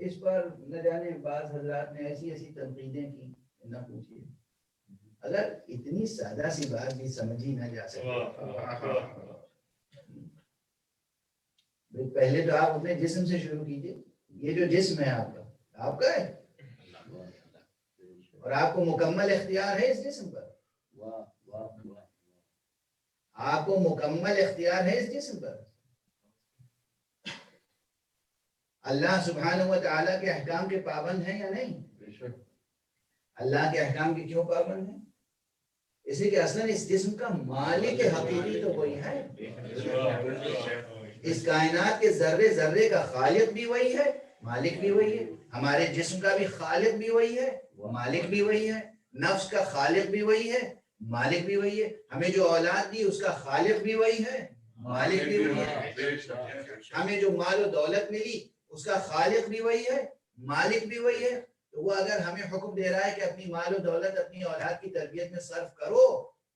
اس پر نہ جانے بعض حضرات نے ایسی ایسی تنقیدیں کی، نہ پوچھیے۔ اگر اتنی سادہ سی بات بھی سمجھی نہ جا سکے، پہلے تو آپ اپنے جسم سے شروع کیجئے۔ یہ جو جسم ہے آپ کا ہے، اور آپ کو مکمل اختیار ہے اس جسم پر، آپ کو مکمل اختیار ہے اس جسم پر۔ اللہ سبحانہ و تعالیٰ کے احکام کے پابند ہیں یا نہیں؟ اللہ کے احکام کے کیوں پابند ہیں؟ اس لیے کہ اصلاً اس جسم کا مالک حقیقی تو وہی ہے، اس کائنات کے ذرے ذرے کا خالق بھی وہی ہے، مالک بھی وہی ہے، ہمارے جسم کا بھی خالق بھی وہی ہے، مالک بھی وہی ہے، نفس کا خالق بھی وہی ہے، مالک بھی وہی ہے، ہمیں جو اولاد دی اس کا خالق بھی وہی ہے، مالک بھی وہی ہے، ہمیں جو مال و دولت ملی اس کا خالق بھی وہی ہے، مالک بھی وہی ہے، تو وہ اگر ہمیں حکم دے رہا ہے کہ اپنی مال و دولت اپنی اولاد کی تربیت میں صرف کرو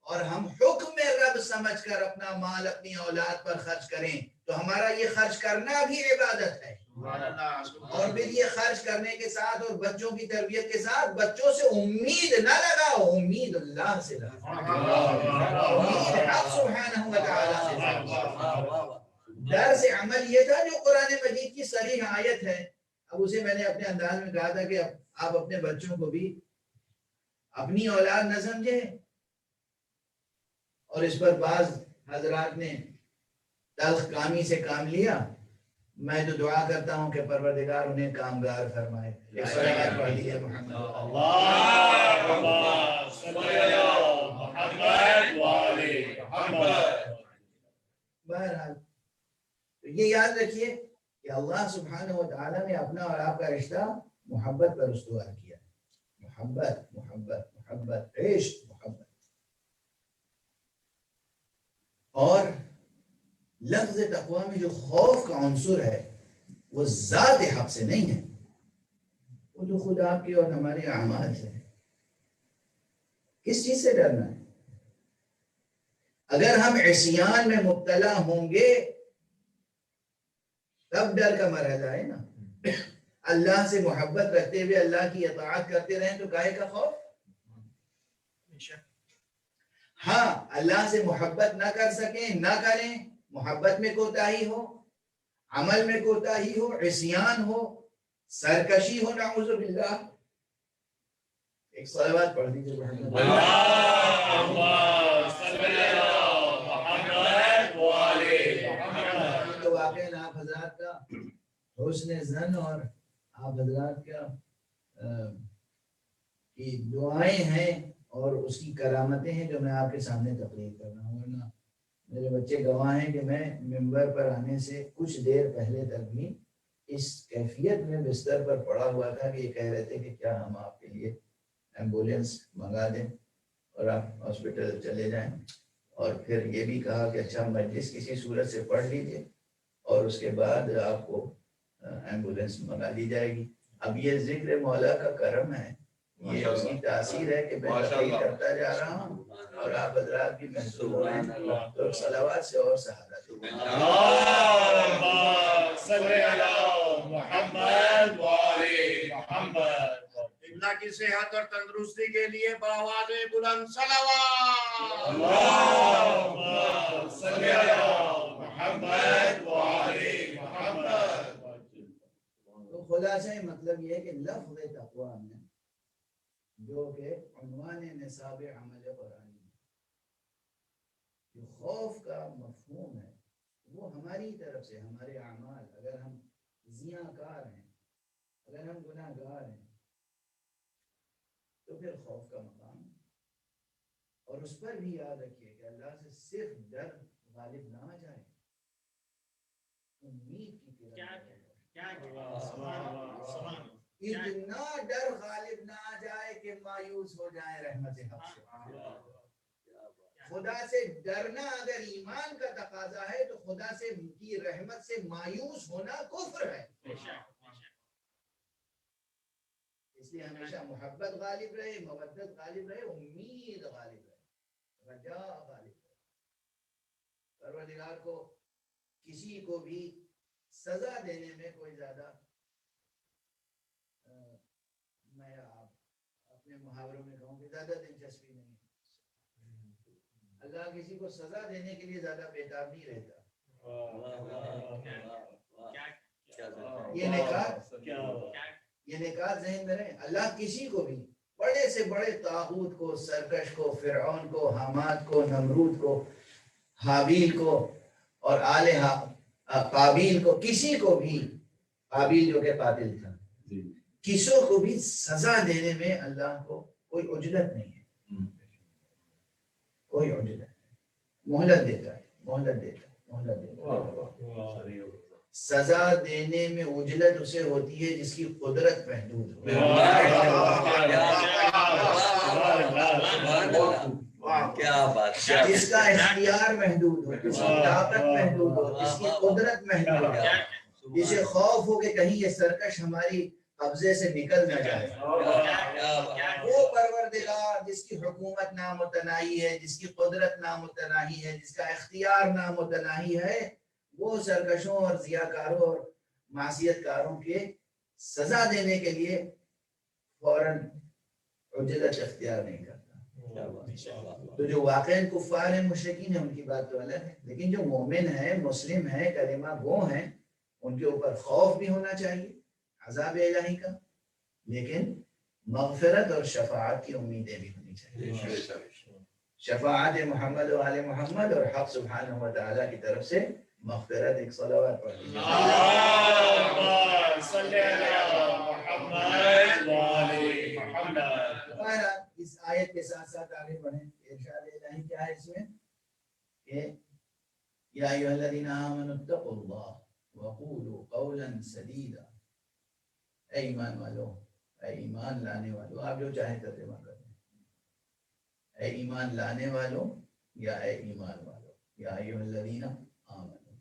اور ہم حکم رب سمجھ کر اپنا مال اپنی اولاد پر خرچ کریں تو ہمارا یہ خرچ کرنا بھی عبادت ہے. اور پھر یہ خرچ کرنے کے ساتھ اور بچوں کی تربیت کے ساتھ بچوں سے امید نہ لگاؤ، امید اللہ سے لگاؤ، امید حق سبحانہ و تعالی سے لگاؤ. درس عمل یہ تھا جو قرآن مجید کی صریح آیت ہے. اب اسے میں نے اپنے انداز میں کہا تھا کہ آپ اپنے بچوں کو بھی اپنی اولاد نہ سمجھیں. اور اس پر بعض حضرات نے تلخ کامی سے کام لیا. میں تو دعا کرتا ہوں کہ پروردگار انہیں کامگار فرمائے. ایک صلوات پڑھ لیجیے محمد. اللہم صلی علی محمد وعلی محمد. بہرحال یہ یاد رکھیے کہ اللہ سبحانہ و تعالیٰ نے اپنا اور آپ کا رشتہ محبت پر استوار کیا. محبت محبت محبت عشق محبت. اور لفظ تقوی میں جو خوف کا عنصر ہے وہ ذات حق سے نہیں ہے، وہ تو خود آپ کی اور ہمارے اعمال سے ہے. کس چیز سے ڈرنا ہے؟ اگر ہم عصیان میں مبتلا ہوں گے تب ڈر کا مرحلہ ہے نا. اللہ سے محبت رکھتے ہوئے اللہ کی اطاعت کرتے رہیں تو کاہے کا خوف؟ ہاں اللہ سے محبت نہ کر سکیں نہ کریں، محبت میں کوتاہی ہو، عمل میں کوتاہی ہو، عصیان ہو، سرکشی ہو، نعوذ باللہ. ایک صلوات پڑھ دیجیے محمد. اللہم صلی علی محمد وعلی محمد. تو واقعاً آپ حضرات کا حسن ظن اور آپ حضرات کا کی دعائیں ہیں اور اس کی کرامتیں ہیں جو میں آپ کے سامنے تقریر کر رہا ہوں. ورنہ میرے بچے گواہ ہیں کہ میں ممبر پر آنے سے کچھ دیر پہلے تک بھی اس کیفیت میں بستر پر پڑا ہوا تھا کہ یہ کہہ رہے تھے کہ کیا ہم آپ کے لیے ایمبولینس منگا دیں اور آپ ہاسپٹل چلے جائیں. اور پھر یہ بھی کہا کہ اچھا مجلس کسی صورت سے پڑھ لیجیے اور اس کے بعد آپ کو ایمبولینس منگا دی جائے گی. اب یہ ذکر مولا کا کرم ہے، یہ اس کی تاثیر ہے کہ میں تقریر کرتا جا رہا ہوں اور آپ حضرات بھی محسوس ہو رہے ہیں. تو صلوات سے اور سہارا دیں. اللہم صلی علی محمد وعلی محمد. اللہ کی صحت اور تندرستی کے لیے بآواز بلند صلوات. اللہم صلی علی محمد وعلی محمد. تو خلاصہ مطلب یہ ہے کہ لفظ تقوی میں جو کہ عنوان نصاب عمل قرآنی جو خوف کا مفہوم ہے وہ ہماری طرف سے ہمارے اعمال، اگر ہم زیاں کار ہیں، اگر ہم گناہ گار ہیں تو پھر خوف کا مقام ہے. اور اس پر بھی یاد رکھیے کہ اللہ سے صرف ڈر غالب نہ آ جائے، امید کی اتنا ڈر غالب نہ آ جائے کہ مایوس ہو جائے رحمت حق سے. خدا سے ڈرنا اگر ایمان کا تقاضا ہے تو خدا سے کی رحمت سے مایوس ہونا کفر ہے. اس لیے ہمیشہ محبت غالب رہے، مودت غالب رہے، امید غالب رہے، رجا غالب رہے. پروردگار کو کسی کو بھی سزا دینے میں کوئی زیادہ میں اپنے محاوروں میں کہوں کہ زیادہ دلچسپی نہیں. اللہ کسی کو سزا دینے کے لیے زیادہ بےتاب نہیں رہتا. یہ نکات ذہن میں رہے. اللہ کسی کو بھی بڑے سے بڑے طاغوت کو، سرکش کو، فرعون کو، حامات کو، نمرود کو، حابیل کو اور قابیل کو، کسی کو بھی، قابیل جو کہ قاتل تھا، کسی کو بھی سزا دینے میں اللہ کو کوئی عجلت نہیں ہے. کوئی عجلت نہیں. مہلت دیتا ہے، مہلت دیتا ہے، مہلت دیتا ہے. سزا دینے میں عجلت اسے ہوتی ہے جس کی قدرت محدود ہو، جس کا اختیار محدود ہو، جس کی طاقت محدود ہو، جس کی قدرت محدود ہو، جسے خوف ہو کہ کہیں یہ سرکش ہماری قبضے سے نکل نہ جائے. وہ پروردگار جس کی حکومت نامتناہی ہے، جس کی قدرت نامتناہی ہے، جس کا اختیار نامتناہی ہے، وہ سرکشوں اور ضیاءکاروں اور معصیت کاروں کے سزا دینے کے لیے فوراً عجلت اختیار نہیں کرتا. تو جو واقعاً کفار ہیں، مشرکین ہیں، ان کی بات تو الگ ہے، لیکن جو مومن ہیں، مسلم ہیں، کلمہ گو ہیں، ان کے اوپر خوف بھی ہونا چاہیے عذاب الہی کا، لیکن مغفرت اور شفاعت کی امیدیں بھی ہونی چاہیے. شفاعت محمد و آل محمد اور حق سبحانہ و تعالیٰ کی طرف سے مغفرت. ایک صلوات پڑھ لیجیے. اس آیت کے ساتھ ساتھ آگے بڑھیں. ارشاد الہی کیا ہے اس میں کہ یا ایھا الذین آمنوا اتقوا اللہ وقولوا قولا سدیدا. اے ایمان والو، اے ایمان لانے والو، آپ جو چاہیں ترجمہ کر دیں، اے ایمان لانے والو یا اے ایمان والو، یا ایھا الذین آمنوا.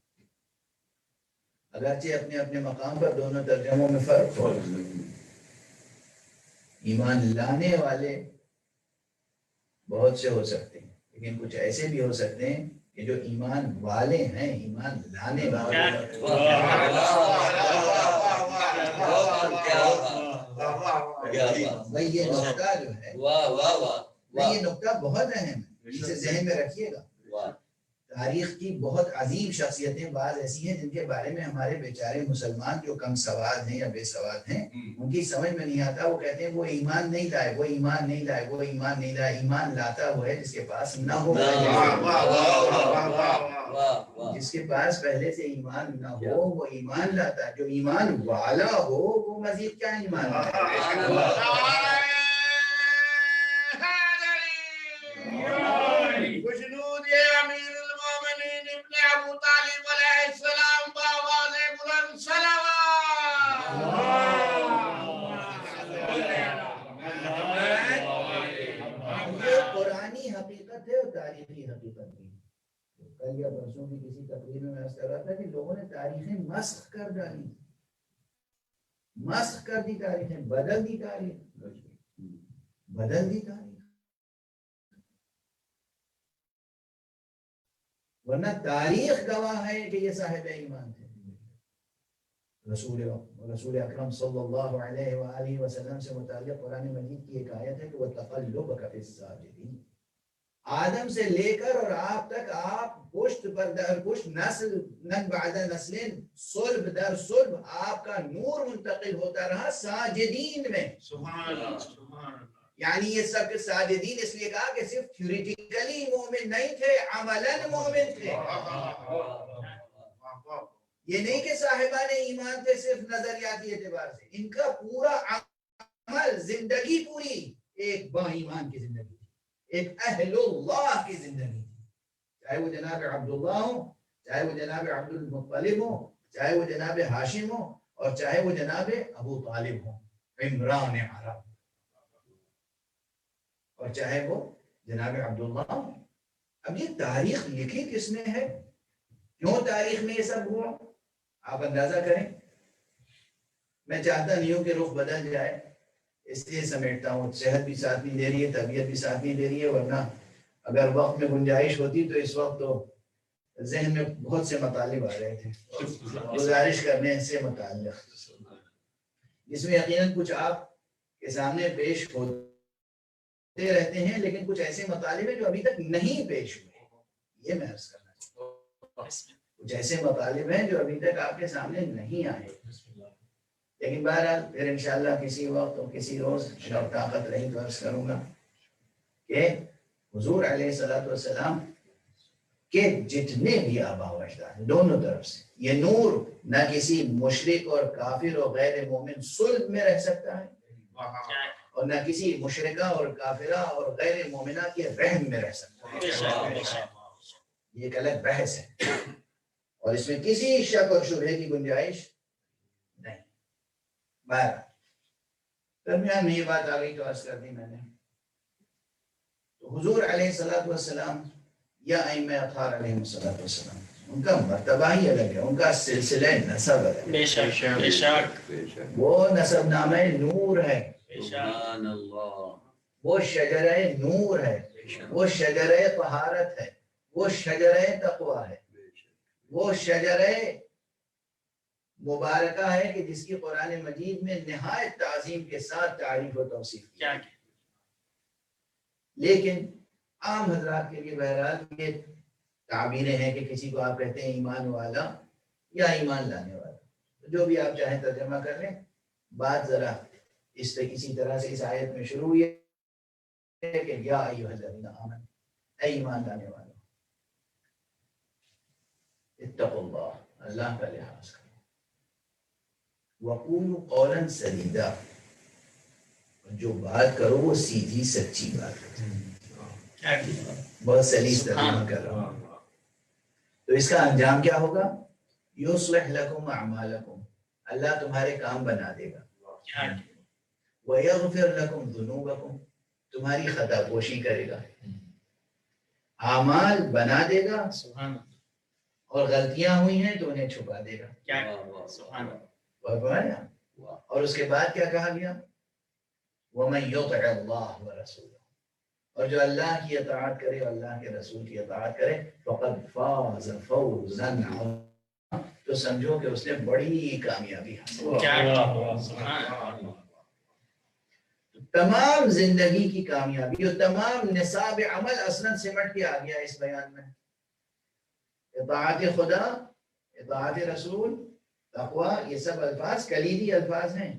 اگرچہ اپنے اپنے مقام پر دونوں ترجموں میں فرق ہو. ایمان لانے والے بہت سے ہو سکتے ہیں، لیکن کچھ ایسے بھی ہو سکتے ہیں کہ جو ایمان والے ہیں، ایمان لانے والے. بھائی یہ نقطہ جو ہے، یہ نقطہ بہت اہم ہے، اسے ذہن میں رکھیے گا. تاریخ کی بہت عظیم شخصیتیں بعض ایسی ہیں جن کے بارے میں ہمارے بیچارے مسلمان جو کم سواد ہیں یا بے سواد ہیں، ان کی سمجھ میں نہیں آتا. وہ کہتے ہیں وہ ایمان نہیں لائے، وہ ایمان نہیں لائے، وہ ایمان نہیں لائے. ایمان لاتا وہ ہے جس کے پاس نہ ہو. جس کے پاس پہلے سے ایمان نہ ہو وہ ایمان لاتا. جو ایمان والا ہو وہ مزید کیا ایمان لاتا. خوشنود امیر المومنین ابن ابو طالب علیہ السلام بآواز بلند صلوات. یہ قرآنی حقیقت ہے اور تاریخی حقیقت بھی. کل یا پرسوں کی کسی تقریر میں عرض کر رہا تھا کہ لوگوں نے تاریخیں مسخ کر ڈالی، مسخ کر دی تاریخیں، بدل دی تاریخ، بدل دی تاریخ. ورنہ تاریخ گواہ ہے کہ یہ صاحب ایمان تھے. رسول اکرم صلی اللہ علیہ وآلہ وسلم سے متعلق قرآن مجید کی ایک آیت ہے کہ وَتَقَلُّبَكَ فِي السَّاجِدِينَ. آدم سے لے کر اور آپ تک، آپ پشت پر در پشت، نسل بعد نسل، صلب در صلب، آپ کا نور منتقل ہوتا رہا ساجدین میں. سبحان اللہ، سبحان اللہ. یعنی یہ سب کے ساجدین اس لیے کہا کہ صرف تھیوریٹیکلی مومن نہیں تھے، عملاً مومن تھے. یہ نہیں کہ صاحبان ایمان تھے صرف نظریاتی اعتبار سے، ان کا پورا عمل، زندگی پوری ایک با ایمان کی زندگی تھی، ایک اہل اللہ کی زندگی تھی. چاہے وہ جناب عبداللہ ہوں، چاہے وہ جناب عبد المطلب ہوں، چاہے وہ جناب ہاشم ہوں، اور چاہے وہ جناب ابو طالب ہوں، عمران عرب، اور چاہے وہ جناب عبداللہ ہوں. اب یہ تاریخ لکھی کس نے ہے؟ کیوں تاریخ میں یہ سب ہوا؟ آپ اندازہ کریں. میں چاہتا نہیں ہوں کہ رخ بدل جائے، اس لیے سمیٹتا ہوں. صحت بھی ساتھ نہیں دے رہی ہے، طبیعت بھی ساتھ نہیں دے رہی ہے، ورنہ اگر وقت میں گنجائش ہوتی تو اس وقت تو ذہن میں بہت سے مطالب آ رہے تھے گزارش کرنے سے متعلق، جس میں یقیناً کچھ آپ کے سامنے پیش ہوتے رہتے ہیں، لیکن کچھ ایسے مطالب ہیں جو ابھی تک نہیں پیش ہوئے. یہ میں عرض کرنا چاہتا ہوں، کچھ ایسے مطالب ہیں جو ابھی تک آپ کے سامنے نہیں آئے. لیکن بہرحال پھر انشاءاللہ کسی وقت اور کسی روز اگر طاقت رہی تو عرض کروں گا کہ حضور علیہ الصلوۃ والسلام کہ جتنے بھی آبا و اجداد دونوں طرف سے یہ نور نہ کسی مشرک اور کافر اور غیر مومن صلب میں رہ سکتا ہے، اور نہ کسی مشرکہ اور کافرہ اور غیر مومنہ کے رحم میں رہ سکتا ہے. یہ ایک الگ بحث ہے اور اس میں کسی شک اور شبہے کی گنجائش نہیں. بہرحال درمیان میں یہ بات آ گئی تو عرض کر دی میں نے. تو حضور علیہ الصلوۃ والسلام یا ائمہ اطہار علیہ الصلوۃ والسلام ان کا مرتبہ ہی الگ ہے، ان کا سلسلہ نسب الگ ہے. بے شک بے شک بے شک. وہ نسب نامہ نور ہے، بے شک سبحان اللہ. وہ شجرہ نور ہے، بے شک. وہ شجرہ طہارت ہے، وہ شجرہ تقوی ہے، بے شک. وہ شجرہ مبارکہ ہے کہ جس کی قرآن مجید میں نہایت تعظیم کے ساتھ تعریف و توصیف کی. کیا لیکن عام حضرات کے لیے بہرحال یہ تعبیریں ہیں کہ کسی کو آپ کہتے ہیں ایمان والا یا ایمان لانے والا، جو بھی آپ چاہیں ترجمہ کر لیں. بات ذرا اسی طرح سے اس آیت میں شروع ہوئی ہے کہ یا ایھا الذین آمنوا، اے ایمان لانے والوں، اتقوا اللہ، اللہ کا لحاظ کرو، وقولوا قولا سدیدا، جو بات کرو وہ سیدھی سچی بات کرو. کیا بہت سلیس ترجمہ کر رہا ہوں. تو اس کا انجام کیا ہوگا؟ یصلح لکم اعمالکم، اللہ تمہارے کام بنا دے گا. کیا ویغفر لکم ذنوبکم، تمہاری خطا پوشی کرے گا. اعمال بنا دے گا، سبحان اور غلطیاں ہوئی ہیں تو انہیں چھپا دے گا. کیا واہ، واہ، سبحان فرمایا. واہ. اور اس کے بعد کیا کہا گیا؟ وَمَن يُطِعِ اللَّهَ وَرَسُولَهُ، اور جو اللہ کی اطاعت کرے اور اللہ کے رسول کی اطاعت کرے، فَقَدْ فَازَ فَوْزًا عَظِيمًا، تو سمجھو کہ اس نے بڑی کامیابی حاصل کی. کیا سبحان تمام زندگی کی کامیابی اور تمام نصاب عمل اصلاً سمٹ کے آ گیا اس بیان میں. اطاعت خدا، اطاعت رسول، تقوی، یہ سب الفاظ کلیدی الفاظ ہیں.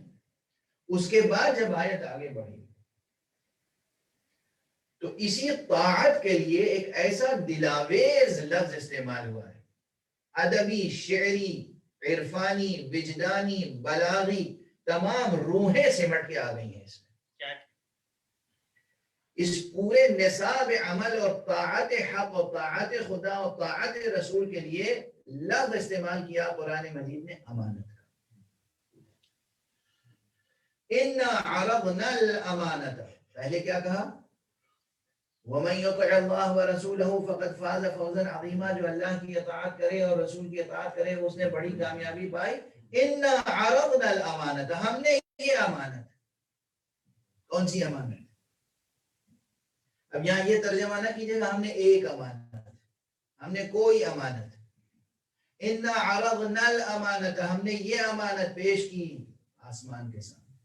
اس کے بعد جب آیت آگے بڑھی تو اسی طاعت کے لیے ایک ایسا دلاویز لفظ استعمال ہوا ہے، ادبی، شعری، عرفانی، وجدانی، بلاغی، تمام روحیں سمٹ کے آ گئی ہیں اس میں. اس پورے نصاب عمل اور طاعت حق اور طاعت خدا اور طاعت رسول کے لیے لفظ استعمال کیا قرآن مجید نے امانت کا. اِنَّا عَرَضْنَا الْأَمَانَةَ، پہلے کیا کہا؟ وَمَن يُطِعِ اللَّهَ وَرَسُولَهُ فَقَدْ فَازَ فَوْزًا عَظِيمًا، جو اللہ کی اطاعت کرے اور رسول کی اطاعت کرے اس نے بڑی کامیابی پائی. اِنَّا عَرَضْنَا الْأَمَانَةَ، ہم نے یہ امانت. کون سی امانت؟ اب یہاں یہ ترجمہ نہ کیجیے گا ہم نے ایک امانت، ہم نے کوئی امانت. اِنَّا عَرَضْنَا الْأَمَانَةَ، ہم نے یہ امانت پیش کی آسمان کے سامنے،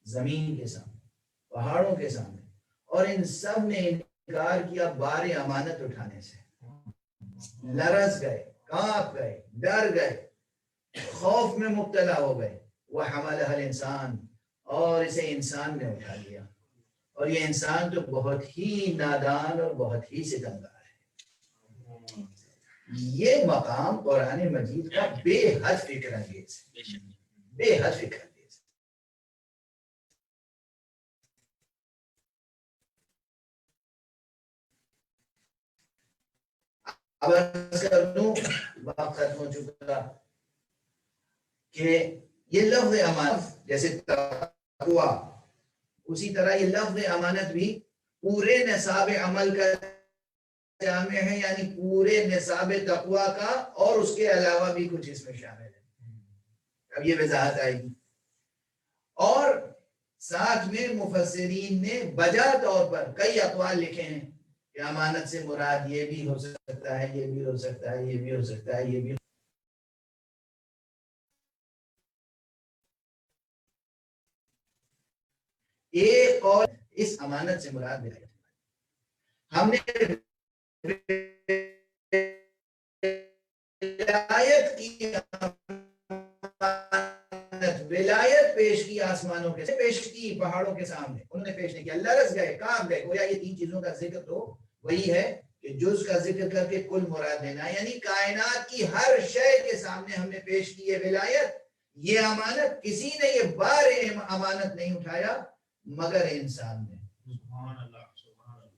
زمین کے سامنے، پہاڑوں کے سامنے، اور ان سب نے انکار کیا بار امانت اٹھانے سے. لرز گئے، کانپ گئے، ڈر گئے، خوف میں مبتلا ہو گئے. وَحَمَلَهَا الْإِنسَانُ، اور اسے انسان نے اٹھا لیا، اور یہ انسان تو بہت ہی نادان اور بہت ہی ستمگار ہے. یہ مقام قرآن مجید کا بے حد فکر انگیز ہے، بے حد فکر انگیز. اب عرض کر دوں، وقت ختم ہو چکا، کہ یہ لفظ امانت جیسے تقوی، اسی طرح یہ لفظ امانت بھی پورے نصاب عمل کا جامع ہے، یعنی پورے نصاب تقوی کا، اور اس کے علاوہ بھی کچھ اس میں شامل ہے. اب یہ وضاحت آئے گی. اور ساتھ میں مفسرین نے بجا طور پر کئی اقوال لکھے ہیں کہ امانت سے مراد یہ بھی ہو سکتا ہے، یہ بھی ہو سکتا ہے، یہ بھی ہو سکتا ہے، یہ بھی. ایک قول اس امانت سے مراد ہے ہم نے ولایت کی، ولایت پیش کی، آسمانوں کے پیش کی، پہاڑوں کے سامنے انہوں نے پیش نہیں کیا. لرز گئے، کام گئے. گویا یہ تین چیزوں کا ذکر تو وہی ہے کہ جز کا ذکر کر کے کل مراد لینا، یعنی کائنات کی ہر شے کے سامنے ہم نے پیش کی ہے ولایت، یہ امانت. کسی نے یہ بار امانت نہیں اٹھایا مگر انسان نے. سبحان اللہ، سبحان اللہ.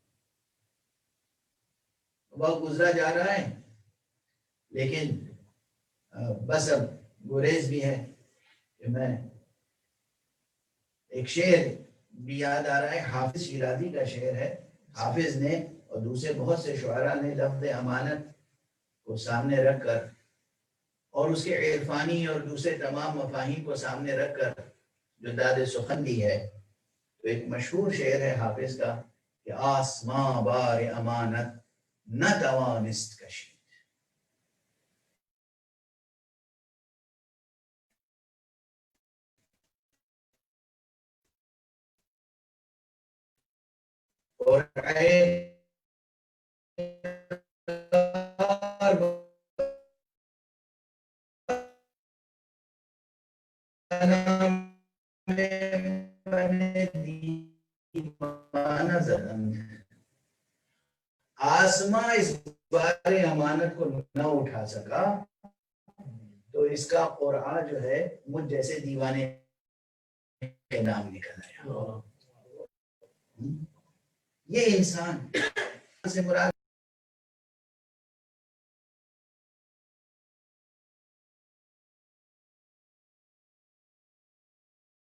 وقت گزرا جا رہا ہے، لیکن بس اب گریز بھی ہے کہ میں ایک شعر بھی یاد آ رہا ہے، حافظ شیرازی کا شعر ہے. حافظ نے اور دوسرے بہت سے شعراء نے لفظ امانت کو سامنے رکھ کر اور اس کے عرفانی اور دوسرے تمام مفاہیم کو سامنے رکھ کر جو داد سخن دی ہے، تو ایک مشہور شعر ہے حافظ کا کہ آسماں بار امانت نہ توانست کشید. اور آسماں اس بار امانت کو نہ اٹھا سکا تو اس کا قرآن جو ہے مجھ جیسے دیوانے کے نام نکل آیا. یہ انسان سے مراد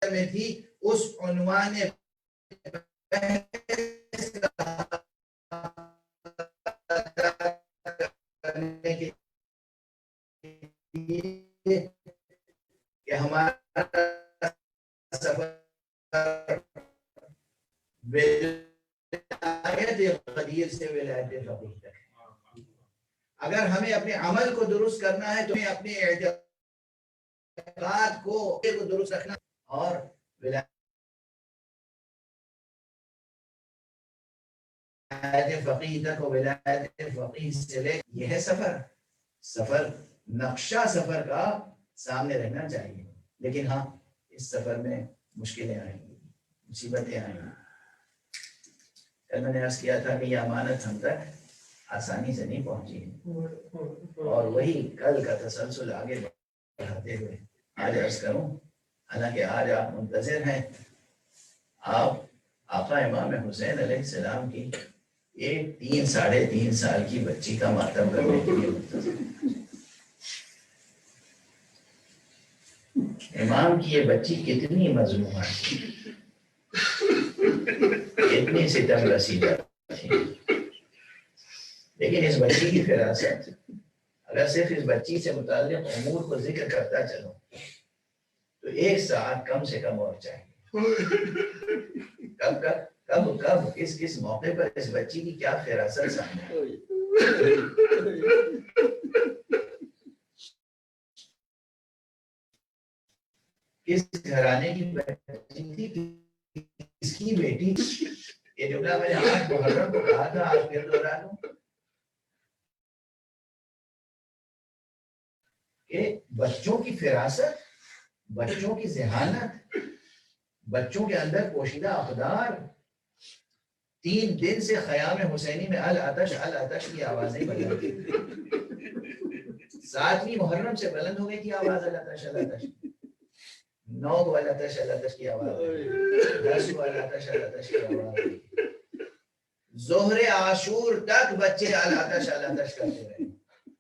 میں تھی اس عنوان کرنے کے لیے کہ ہمارا سفر ولایت قدیر سے ولایت فقیر تک ہے. اگر ہمیں اپنے عمل کو درست کرنا ہے تو ہمیں اپنے اعتقاد کو درست رکھنا اور ولایت فقیر تک اور ولایت فقیر سے لے. یہ ہے سفر نقشہ سفر کا سامنے رہنا چاہیے. لیکن ہاں اس سفر میں مشکلیں آئیں گی، مصیبتیں آئیں گی. کل میں نے عرض کیا تھا کہ یہ امانت ہم تک آسانی سے نہیں پہنچی، اور وہی کل کا تسلسل آگے بڑھاتے ہوئے آج عرض کروں. حالانکہ آج آپ منتظر ہیں، آپ آقا امام حسین علیہ السلام کی ایک 3 ساڑھے 3 سال کی بچی کا ماتم کرنے کے لیے منتظر ہیں. امام کی یہ بچی کتنی مظلوم تھی، کتنی ستم رسیدہ تھی. لیکن اس بچی کی فراست، اگر صرف اس بچی سے متعلق امور کو ذکر کرتا چلوں تو 1 ساعت کم سے کم اور چاہیے. کب کس موقع پر اس بچی کی کیا فراست سامنے آئی. کس گھرانے کی بیٹی تھی، کس کی بیٹی. یہ جملہ میں نے آج محرم کو کہا تھا، آج پھر دوہرا دوں کہ بچوں کی فراست، بچوں کی ذہانت، بچوں کے اندر پوشیدہ اقدار 3 دن سے خیام حسینی میں العطش العطش کی آوازیں بلند تھی. 7ویں محرم سے بلند ہو گئی تھی آواز العطش العطش. 9 کو العطش العطش کی آواز، 10 کو العطش العطش کی آواز. ظہر عاشور تک بچے العطش العطش کرتے رہے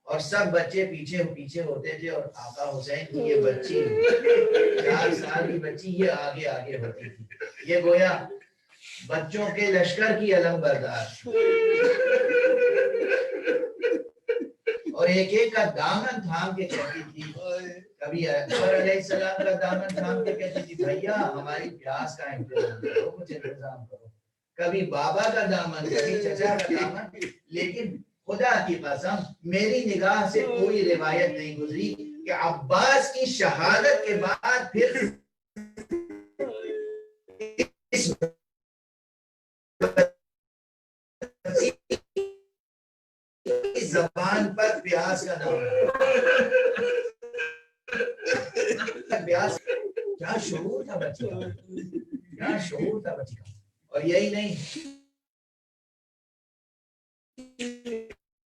اور سب بچے پیچھے ہوتے تھے، اور آقا حسین کی یہ بچی 4 سال کی بچی یہ آگے ہوتی تھی. یہ گویا بچوں کے لشکر کی علم بردار، اور ایک کا دامن تھام کے کہتی تھی. کبھی اکبر علیہ السلام کا دامن تھام کے کہتی تھی بھیا ہماری پیاس کا انتظام کرو، کچھ انتظام کرو. کبھی بابا کا دامن، کبھی چچا کا دامن. لیکن خدا کی قسم میری نگاہ سے کوئی روایت نہیں گزری کہ عباس کی شہادت کے بعد پھر اس زبان پر پیاس کا نام پیاس. کیا شعور تھا بچی کا، کیا شعور تھا بچی کا. اور یہی نہیں،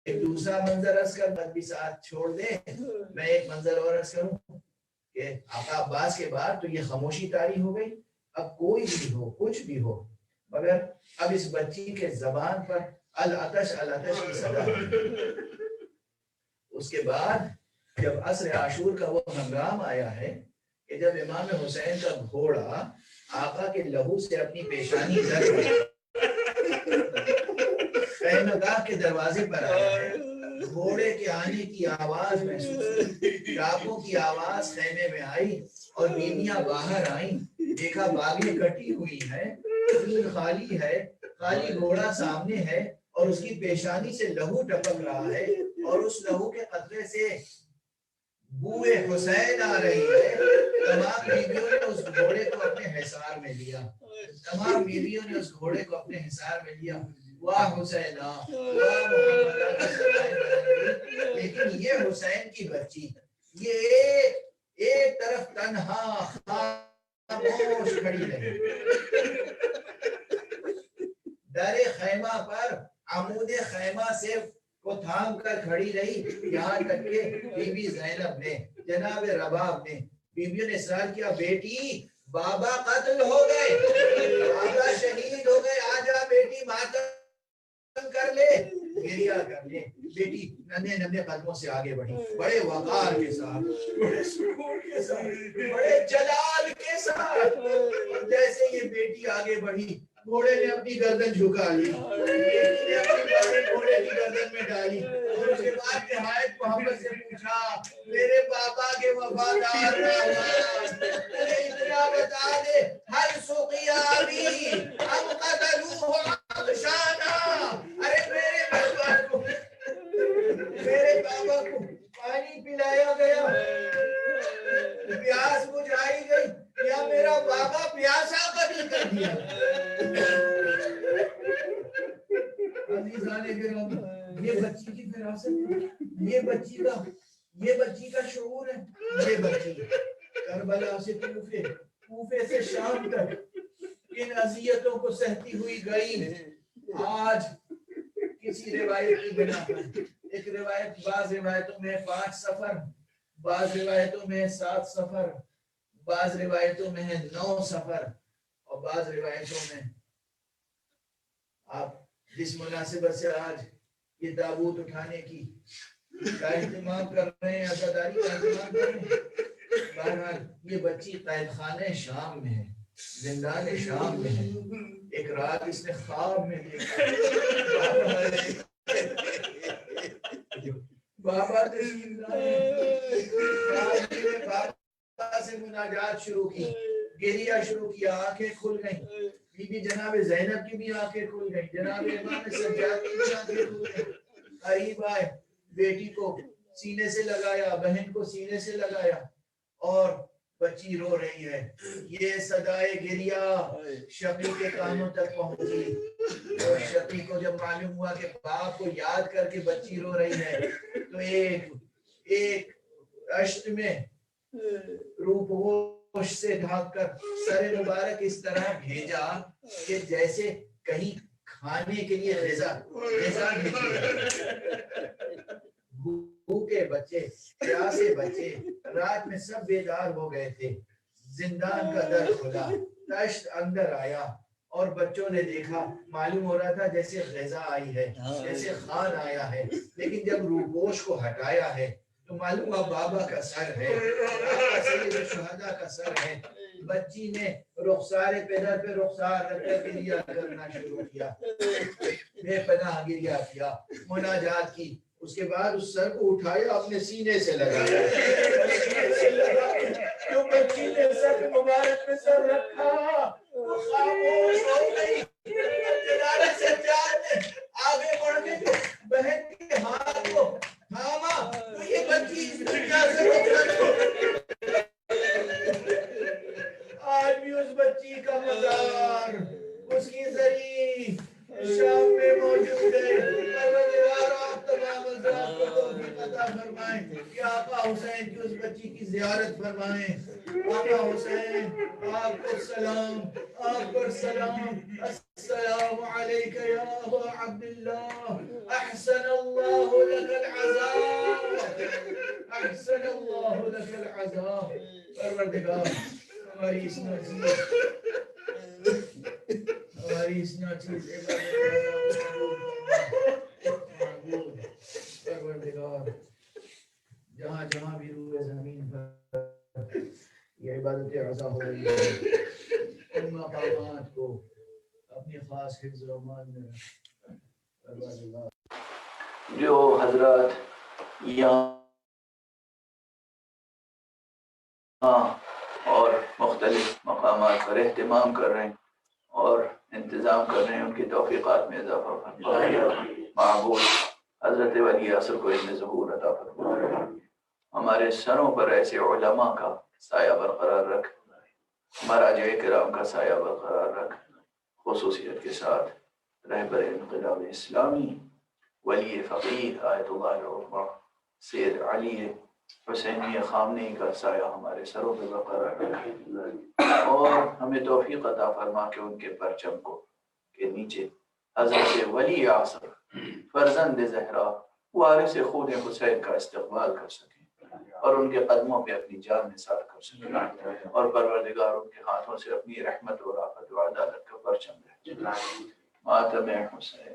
ایک دوسرا منظر عرض کر بھی ساتھ چھوڑ دے. میں ایک منظر اور عرض کروں کہ آقا عباس کے بعد تو یہ خاموشی طاری ہو گئی. اب کوئی بھی ہو، کچھ بھی ہو، مگر اب اس بچی کے زبان پر العطش العطش کی صدا. اس کے بعد جب عصر عاشور کا وہ ہنگام آیا ہے کہ جب امام حسین کا گھوڑا آقا کے لہو سے اپنی پیشانی خیمگاہ کے دروازے پر آیا ہے گھوڑے کے آنے کی آواز محسوس کی، ڈاکوں کی آواز خیمے میں آئی اور بیویاں باہر آئیں۔ دیکھا باغیں کٹی ہوئی ہیں، زمین خالی ہے، خالی گھوڑا سامنے ہے اور اس کی پیشانی سے لہو ٹپک رہا ہے اور اس لہو کے قطرے سے بوئے حسین آ رہی ہے۔ تمام بیویوں نے اس گھوڑے کو اپنے حصار میں لیا، تمام بیویوں نے اس گھوڑے کو اپنے حصار میں لیا۔ واہ حسین واہ محمد، لیکن یہ حسین کی بچی، یہ ایک طرف تنہا خاموش کھڑی رہی، در خیمہ پر عمود خیمہ سے کو تھام کر کھڑی رہی، یہاں تک کہ بی بی زینب نے، جناب رباب نے، بیویوں نے اصرار کیا، بیٹی بابا قتل ہو گئے، بابا شہید ہو گئے، آجا بیٹی ماتم کر لے، گریہ کر لے۔ بیٹی ننھے ننھے قدموں سے آگے بڑھی، بڑے وقار کے ساتھ، بڑے سکون کے ساتھ، بڑے جلال کے ساتھ، اور جیسے یہ بیٹی آگے بڑھی، گھوڑے نے اپنی گردن جھکا لی، بیٹی نے اپنی گردن گھوڑے کی گردن میں ڈالی، اور اس کے بعد نہایت محبت سے پوچھا، میرے پاپا کے وفادار ناظر، مجھے اتنا بتا دے، ہر سقیا بھی ام قتلوہ عطشانا، ارے میرے بابا کو پانی پلایا گیا، پیاس بجھائی گئی، یا میرا بابا پیاسا قتل کر دیا۔ عزیزان گرامی، یہ بچی کی فراست، یہ بچی کا شعور ہے۔ یہ بچی کربلا سے کوفے سے شام تک ان اذیتوں کو سہتی ہوئی گئی، آج کسی روایت کی بنا پر، ایک روایت، بعض روایتوں میں 5 سفر، بعض روایتوں میں 7 سفر، بعض روایتوں میں 9 سفر، اور بعض روایتوں میں آپ جس مناسبت سے آج یہ تابوت اٹھانے کی کا اہتمام کر رہے ہیں، عزاداری کا اہتمام کر رہے ہیں، بہرحال یہ بچی قید خانہ شام میں ہے، زندان شام میں ہے۔ ایک رات اس نے خواب میں دیکھا بابا بابا سے مناجات شروع کی، گریہ شروع کیا، آنکھیں کھل گئیں، بی بی جناب زینب کی بھی آنکھیں کھل گئیں، جناب امام سجاد کی بھی آنکھیں کھل گئیں، قریب آئے، بیٹی کو سینے سے لگایا، بہن کو سینے سے لگایا، اور بچی رو رہی ہے۔ یہ صدائے گریہ شقی کے کانوں تک پہنچی، اور شقی کو جب معلوم ہوا کہ باپ کو یاد کر کے بچی رو رہی ہے، تو ایک اشت میں روپوش سے ڈھانپ کر سر مبارک اس طرح بھیجا کہ جیسے کہیں کھانے کے لیے غذا بھوکے بچے، پیاسے بچے، رات میں سب بیدار ہو گئے تھے، زندان کا در کھلا، تشت اندر آیا، اور بچوں نے دیکھا، معلوم ہو رہا تھا جیسے غذا آئی ہے، جیسے خان آیا ہے، لیکن جب روپوش کو ہٹایا ہے تو معلوم ہوا بابا کا سر ہے، بابا سید شہداء کا سر ہے۔ بچی نے رخسار پدر پہ رخسار رکھ کر گریہ کرنا شروع کیا، بے پناہ گریہ کیا، مناجات کی، اس کے بعد اس سر کو اٹھایا، اپنے سینے سے لگایا، جو بچی نے سر مبارک میں سر رکھا وہ خاموش ہو گئی۔ جناب سجاد نے آگے بڑھ کے بہن کے ہاتھ کو تھاما تو یہ بچی اس دنیا سے رخصت ہو گئی۔ آج بھی اس بچی کا مزار، اس کی زری شام میں موجود ہے۔ پروردگار آپ تمام حضرات کو توفیق عطا فرمائیں کہ آقا حسین کی اس بچی کی زیارت فرمائیں۔ آقا حسین آپ کو سلام، آپ پر سلام، السلام علیک یا ابا عبداللہ، احسن اللہ لک العذاب، احسن اللہ لک العذاب۔ پروردگار ہماری اس ناچیز پروردگار جہاں جہاں بھی روح زمین پر یہ عبادت عزا ہو رہی ہے، ان مقامات کو اپنی خاص حفظ و امان میں رکھ۔ پروردگار جو حضرات یہاں اور مختلف مقامات پر اہتمام کر رہے ہیں اور انتظام کر رہے ہیں، ان کی توفیقات میں اضافہ فرمائے۔ معبود حضرت ولی عصر کو اتنے ظہور عطا فرمائے۔ ہمارے سروں پر ایسے علماء کا سایہ برقرار رکھ، مراجع کرام کا سایہ برقرار رکھ، خصوصیت کے ساتھ رہبر انقلاب اسلامی ولی فقیر آیت اللہ العظمی سید علی حسینی خامنئی کا سایہ ہمارے سروں پہ برقرار رکھے، اور ہمیں توفیق عطا فرما کہ ان کے پرچم کو کے نیچے حضرت ولی عصر فرزند زہرا وارث خون حسین کا استقبال کر سکیں اور ان کے قدموں پہ اپنی جان نثار کر سکیں، اور پروردگار ان کے ہاتھوں سے اپنی رحمت و رافت و عدالت کا پرچم دے۔ ماتم حسین